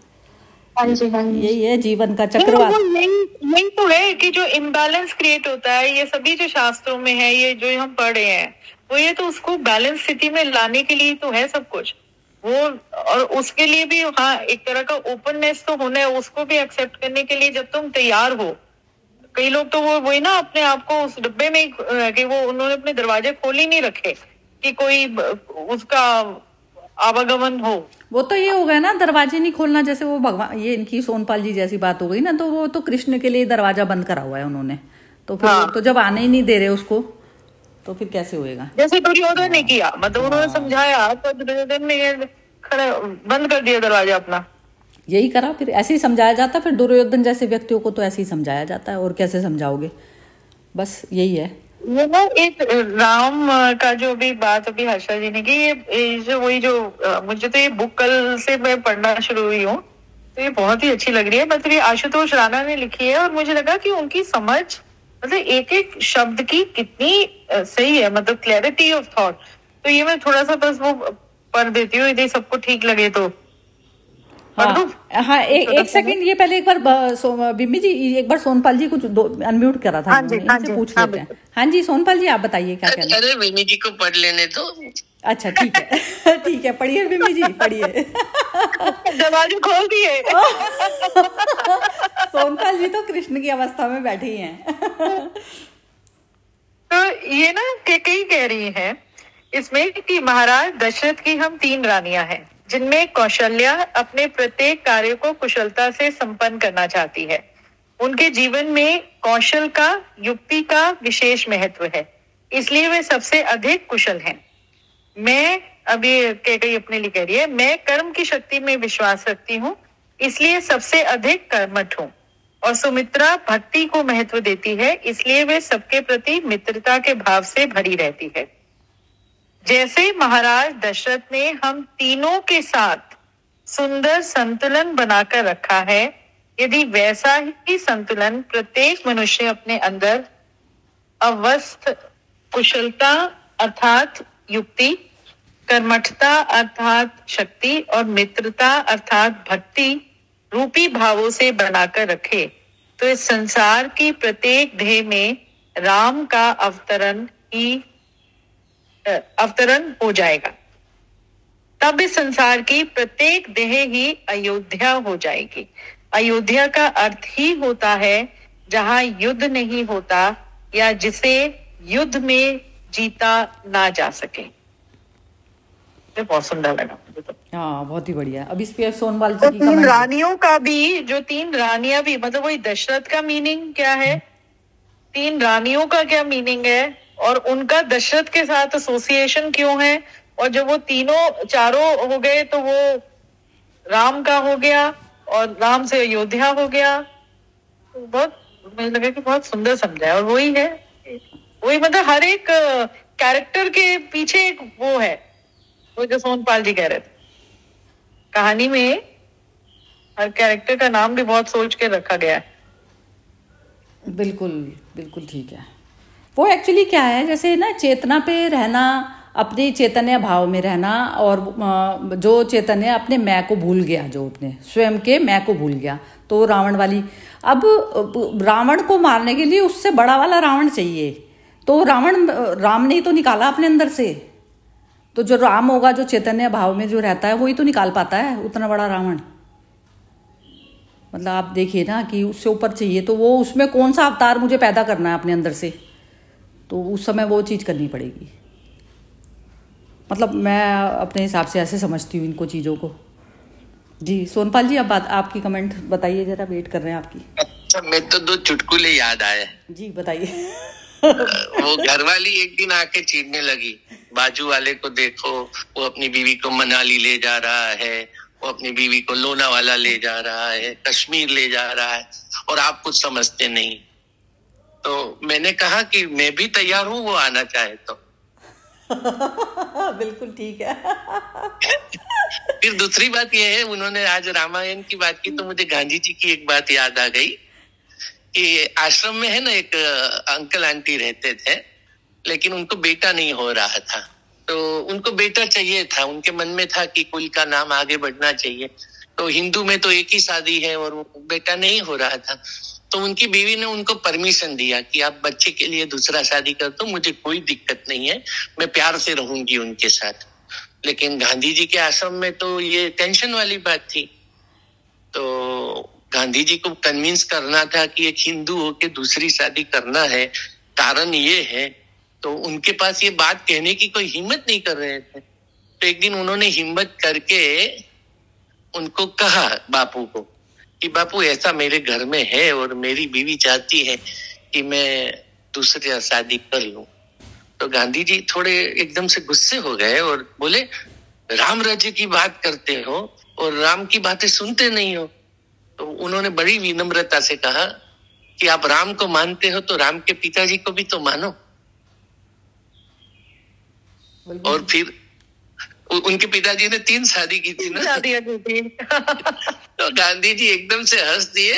हाँ जी हाँ जी। यही है जीवन का चक्रवात। यही तो है कि जो इम्बैलेंस क्रिएट होता है, ये सभी जो शास्त्रों में है, ये जो हम पढ़ रहे हैं, वो ये तो उसको बैलेंस स्थिति में लाने के लिए तो है सब कुछ वो। और उसके लिए भी हाँ एक तरह का ओपननेस तो होना है, उसको भी एक्सेप्ट करने के लिए जब तुम तैयार हो। कई लोग तो वो वही ना अपने आप को उस डब्बे में कि वो उन्होंने अपने दरवाजे खोल ही नहीं रखे कि कोई उसका आवागमन हो। वो तो ये हो गया ना, दरवाजे नहीं खोलना, जैसे वो भगवान, ये इनकी सोनपाल जी जैसी बात हो गई ना, तो वो तो कृष्ण के लिए दरवाजा बंद करा हुआ है उन्होंने, तो फिर हाँ। वो तो जब आने ही नहीं दे रहे उसको, तो फिर कैसे होएगा। जैसे दुर्योधन ने किया, मतलब उन्होंने समझाया तो दुर्योधन ने खड़ा बंद कर दिया दरवाजा अपना। यही करा, फिर ऐसे ही समझाया जाता, फिर दुर्योधन जैसे व्यक्तियों को तो ऐसे ही समझाया जाता है, और कैसे समझाओगे, बस यही है। ये ना एक राम का जो भी बात अभी हर्षा जी ने की, ये जो वही जो मुझे तो ये बुक कल से मैं पढ़ना शुरू हुई हूँ, तो ये बहुत ही अच्छी लग रही है। मतलब ये आशुतोष राणा ने लिखी है, और मुझे लगा कि उनकी समझ मतलब एक एक शब्द की कितनी सही है, मतलब क्लैरिटी ऑफ थॉट। तो ये मैं थोड़ा सा बस वो पढ़ देती हूँ, यदि सबको ठीक लगे तो। हाँ एक सेकंड, ये पहले एक बार बिम्मी जी एक बार सोनपाल जी कुछ अनम्यूट करा था, इनसे पूछ लेते हैं। हाँ जी सोनपाल जी आप बताइए क्या कहना है। अरे बिम्मी जी को पढ़ लेने तो। अच्छा ठीक है ठीक है, पढ़िए बिम्मी जी पढ़िए। दरवाजे खोल दिए। सोनपाल जी तो कृष्ण की अवस्था में बैठे ही हैं। तो ये ना कई कह रही है इसमें कि महाराज दशरथ की हम 3 रानियां हैं, जिनमें कौशल्या अपने प्रत्येक कार्य को कुशलता से संपन्न करना चाहती है। उनके जीवन में कौशल का, युक्ति का विशेष महत्व है, इसलिए वे सबसे अधिक कुशल हैं। मैं अभी कई अपने लिए कह रही है, मैं कर्म की शक्ति में विश्वास रखती हूँ, इसलिए सबसे अधिक कर्मठ हूँ। और सुमित्रा भक्ति को महत्व देती है, इसलिए वे सबके प्रति मित्रता के भाव से भरी रहती है। जैसे महाराज दशरथ ने हम तीनों के साथ सुंदर संतुलन बनाकर रखा है, यदि वैसा ही संतुलन प्रत्येक मनुष्य अपने अंदर अवस्थ कुशलता अर्थात युक्ति, कर्मठता अर्थात शक्ति और मित्रता अर्थात भक्ति रूपी भावों से बनाकर रखे, तो इस संसार की प्रत्येक देह में राम का अवतरण हो जाएगा। तब इस संसार की प्रत्येक देह ही अयोध्या हो जाएगी। अयोध्या का अर्थ ही होता है जहां युद्ध नहीं होता, या जिसे युद्ध में जीता ना जा सके। बहुत सुंदर लगा मुझे तो। हाँ बहुत ही बढ़िया। अब इस पे सोनपाल जी की 3 रानियों का भी, जो 3 रानियां भी, मतलब वही दशरथ का मीनिंग क्या है, 3 रानियों का क्या मीनिंग है, और उनका दशरथ के साथ एसोसिएशन क्यों है, और जब वो तीनों चारों हो गए तो वो राम का हो गया और राम से अयोध्या हो गया। तो बहुत मुझे लगा कि बहुत सुंदर समझाया। और वही है, वही मतलब हर एक कैरेक्टर के पीछे एक वो है, वो जो सोनपाल जी कह रहे थे, कहानी में हर कैरेक्टर का नाम भी बहुत सोच के रखा गया है। बिल्कुल बिल्कुल ठीक है। वो एक्चुअली क्या है, जैसे ना चेतना पे रहना, अपने चैतन्य भाव में रहना, और जो चैतन्य अपने मैं को भूल गया, जो अपने स्वयं के मैं को भूल गया, तो रावण वाली, अब रावण को मारने के लिए उससे बड़ा वाला रावण चाहिए, तो राम ने ही तो निकाला अपने अंदर से, तो जो राम होगा, जो चैतन्य भाव में जो रहता है, वही तो निकाल पाता है उतना बड़ा रावण। मतलब आप देखिए ना कि उससे ऊपर चाहिए, तो वो उसमें कौन सा अवतार मुझे पैदा करना है अपने अंदर से, तो उस समय वो चीज करनी पड़ेगी। मतलब मैं अपने हिसाब से ऐसे समझती हूँ इनको चीज़ों को। जी सोनपाल जी, अब बात आपकी कमेंट बताइए जरा, वेट कर रहे हैं आपकी। अच्छा, मैं तो 2 चुटकुले याद आए। जी बताइए। वो घरवाली एक दिन आके चीरने लगी, बाजू वाले को देखो, वो अपनी बीवी को मनाली ले जा रहा है, वो अपनी बीवी को लोनावाला ले जा रहा है, कश्मीर ले जा रहा है, और आप कुछ समझते नहीं। तो मैंने कहा कि मैं भी तैयार हूँ, वो आना चाहे तो। बिल्कुल ठीक है। फिर दूसरी बात यह है, उन्होंने आज रामायण की बात की तो मुझे गांधी जी की एक बात याद आ गई कि आश्रम में है ना, एक अंकल आंटी रहते थे, लेकिन उनको बेटा नहीं हो रहा था। तो उनको बेटा चाहिए था, उनके मन में था कि कुल का नाम आगे बढ़ना चाहिए। तो हिंदू में तो एक ही शादी है और बेटा नहीं हो रहा था। तो उनकी बीवी ने उनको परमिशन दिया कि आप बच्चे के लिए दूसरा शादी कर दो, मुझे कोई दिक्कत नहीं है, मैं प्यार से रहूंगी उनके साथ। लेकिन गांधी जी के आश्रम में तो ये टेंशन वाली बात थी। तो गांधी जी को कन्विंस करना था कि एक हिंदू होके दूसरी शादी करना है, कारण ये है। तो उनके पास ये बात कहने की कोई हिम्मत नहीं कर रहे थे। तो एक दिन उन्होंने हिम्मत करके उनको कहा, बापू को, कि बापू ऐसा मेरे घर में है और मेरी बीवी चाहती है कि मैं दूसरी शादी कर लूं। तो गांधी जी थोड़े एकदम से गुस्से हो गए और बोले, राम राज्य की बात करते हो और राम की बातें सुनते नहीं हो। तो उन्होंने बड़ी विनम्रता से कहा कि आप राम को मानते हो तो राम के पिताजी को भी तो मानो। और फिर उनके पिताजी ने 3 शादी की थी ना, शादियां की थी। तो गांधी जी एकदम से हंस दिए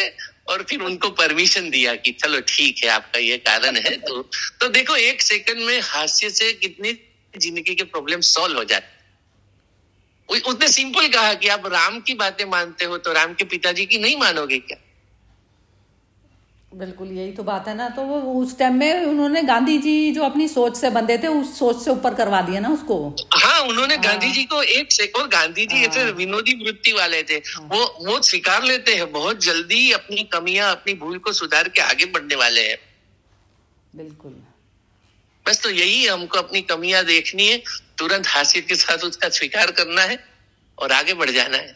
और फिर उनको परमिशन दिया कि चलो ठीक है, आपका ये कारण है। तो देखो, 1 सेकंड में हास्य से कितनी जिंदगी के प्रॉब्लम सॉल्व हो जाते। उसने सिंपल कहा कि आप राम की बातें मानते हो तो राम के पिताजी की नहीं मानोगे क्या? बिल्कुल यही तो बात है ना। तो वो उस टाइम में उन्होंने गांधी जी जो अपनी सोच से बंधे थे, उस सोच से ऊपर करवा दिया ना उसको। हाँ, उन्होंने गांधी जी को 1 सेकंड, गांधी जी ऐसे विनोदी वृत्ति वाले थे, वो स्वीकार लेते हैं, बहुत जल्दी अपनी कमियां, अपनी भूल को सुधार के आगे बढ़ने वाले हैं। बिल्कुल, बस तो यही हमको अपनी कमियां देखनी है, तुरंत हास्य के साथ उसका स्वीकार करना है और आगे बढ़ जाना है।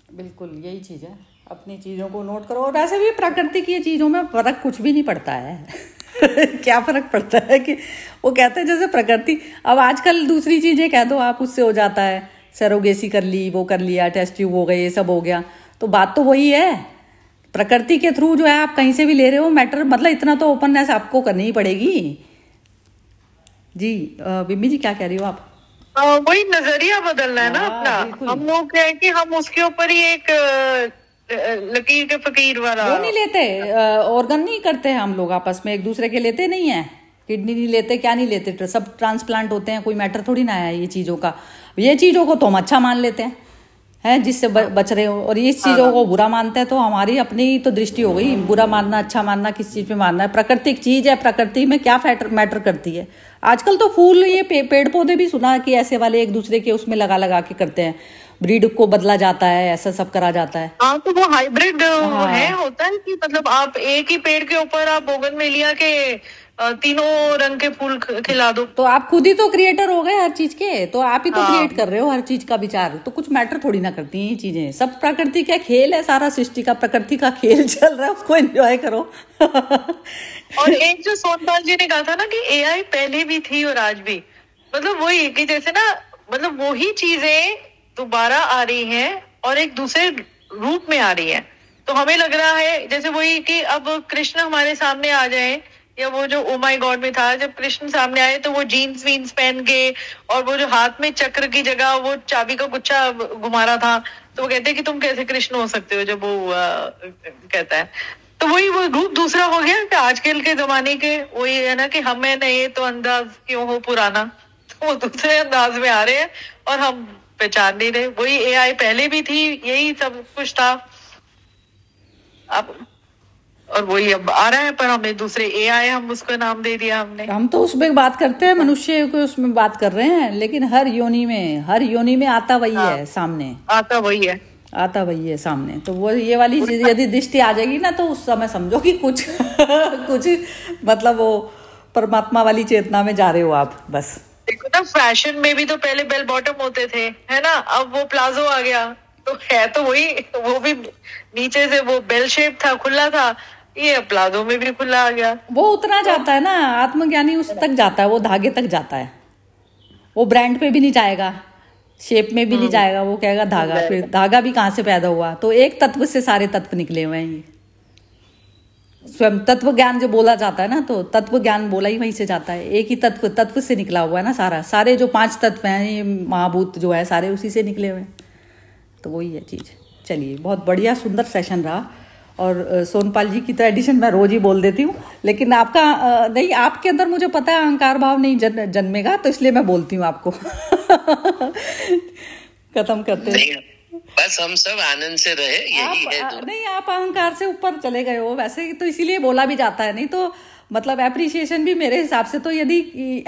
बिल्कुल यही चीज है, अपनी चीजों को नोट करो। और वैसे भी प्रकृति की चीजों में फर्क कुछ भी नहीं पड़ता है। क्या फर्क पड़ता है कि वो कहते हैं जैसे प्रकृति, अब आजकल दूसरी चीजें कह दो आप, उससे हो जाता है, सरोगेसी कर ली, वो कर लिया, टेस्ट ट्यूब हो गए, ये सब हो गया। तो बात तो वही है, प्रकृति के थ्रू जो है आप कहीं से भी ले रहे हो मैटर, मतलब इतना तो ओपननेस आपको करनी ही पड़ेगी। जी बिम्मी जी क्या कह रही हो आप? वही नजरिया बदलना है ना अपना। हम लोग क्या है कि हम उसके ऊपर ही एक लकीर के फकीर वाला वो नहीं लेते, ऑर्गन नहीं करते हैं हम लोग आपस में, एक दूसरे के लेते नहीं है, किडनी नहीं लेते, क्या नहीं लेते, सब ट्रांसप्लांट होते हैं, कोई मैटर थोड़ी ना है ये चीजों का। ये चीजों को तो हम अच्छा मान लेते हैं जिससे बच रहे हो, और इस चीजों को बुरा मानते हैं। तो हमारी अपनी तो दृष्टि हो गई, बुरा मानना, अच्छा मानना, किस चीज में मानना है। प्राकृतिक चीज है, प्रकृति में क्या मैटर करती है। आजकल तो फूल, ये पेड़ पौधे भी सुना कि ऐसे वाले एक दूसरे के उसमें लगा के करते हैं, ब्रीड को बदला जाता है, ऐसा सब करा जाता है। हाँ, तो वो हाइब्रिड है, होता है कि मतलब आप एक ही पेड़ के ऊपर आप बोगनवेलिया के 3 रंग के फूल खिला दो। तो आप खुद ही तो क्रिएटर हो गए हर चीज के, तो आप ही तो क्रिएट कर रहे हो हर चीज का विचार। तो कुछ मैटर थोड़ी ना करती हैं ये चीजें, सब प्रकृति का खेल है, सारा सृष्टि का प्रकृति का खेल चल रहा है, उसको एंजॉय करो। और एक जो सोनपाल जी ने कहा था ना कि एआई पहले भी थी और आज भी, मतलब वही कि जैसे ना, मतलब वही चीजें दोबारा आ रही हैं और एक दूसरे रूप में आ रही है। तो हमें लग रहा है जैसे वही कि अब कृष्ण हमारे सामने आ जाए, या वो जो ओ माय गॉड में था, जब कृष्ण सामने आए तो वो जीन्स वीन्स पहन के, और वो जो हाथ में चक्र की जगह वो चाबी का गुच्छा घुमा रहा था, तो वो कहते हैं कि तुम कैसे कृष्ण हो सकते हो, जब वो कहता है। तो वही वो रूप दूसरा हो गया कि आजकल के जमाने के, वही है ना कि हमें नहीं तो अंदाज क्यों हो पुराना, तो वो दूसरे अंदाज में आ रहे हैं और हम पहचान नहीं रहे। वही एआई पहले भी थी, यही सब कुछ था अब, और वही अब आ रहा है, पर हमें दूसरे एआई, हम उसको नाम दे दिया हमने। हम तो उसमें बात करते हैं, मनुष्य को उसमें बात कर रहे हैं, लेकिन हर योनि में आता वही है सामने, आता वही है सामने। तो वो ये वाली चीज यदि दृष्टि आ जाएगी ना, तो उस समय समझो कि कुछ मतलब वो परमात्मा वाली चेतना में जा रहे हो आप, बस। देखो ना, फैशन में भी तो पहले बेल बॉटम होते थे, है ना, अब वो प्लाजो आ गया, तो है तो वही, वो भी नीचे से वो बेल शेप था, खुला था, ये प्लाजो में भी खुला आ गया। वो उतना जाता है ना, आत्मज्ञानी उस तक जाता है, वो धागे तक जाता है, वो ब्रांड पे भी नहीं जाएगा, शेप में भी नहीं जाएगा, वो कहेगा धागा। फिर धागा भी कहाँ से पैदा हुआ? तो एक तत्व से सारे तत्व निकले हुए हैं। ये स्वयं तत्व ज्ञान जो बोला जाता है ना, तो तत्व ज्ञान बोला ही वहीं से जाता है, एक ही तत्व से निकला हुआ है ना सारा, सारे जो 5 तत्व हैं, ये महाभूत जो है सारे उसी से निकले हुए हैं, तो वही है चीज़। चलिए, बहुत बढ़िया सुंदर सेशन रहा। और सोनपाल जी की तो एडिशन मैं रोज ही बोल देती हूँ, लेकिन आपका नहीं, आपके अंदर मुझे पता है अहंकार भाव नहीं जन्मेगा, तो इसलिए मैं बोलती हूँ आपको। खत्म करते हैं। बस हम सब आनंद से रहे, यही है। नहीं, आप अहंकार से ऊपर चले गए हो वैसे, तो इसीलिए बोला भी जाता है, नहीं तो मतलब एप्रिसिएशन भी मेरे हिसाब से तो, यदि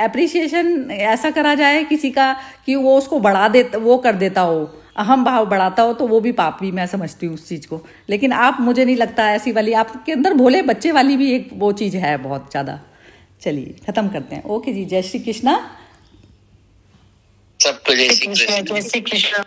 एप्रिसिएशन ऐसा करा जाए किसी का कि वो उसको बढ़ा दे, वो कर देता हो, अहम भाव बढ़ाता हो, तो वो भी पाप भी मैं समझती हूँ उस चीज़ को। लेकिन आप, मुझे नहीं लगता ऐसी वाली आपके अंदर भोले बच्चे वाली भी एक वो चीज़ है बहुत ज़्यादा। चलिए खत्म करते हैं। ओके जी, जय श्री कृष्णा। सबको जय श्री कृष्ण। जय श्री कृष्ण।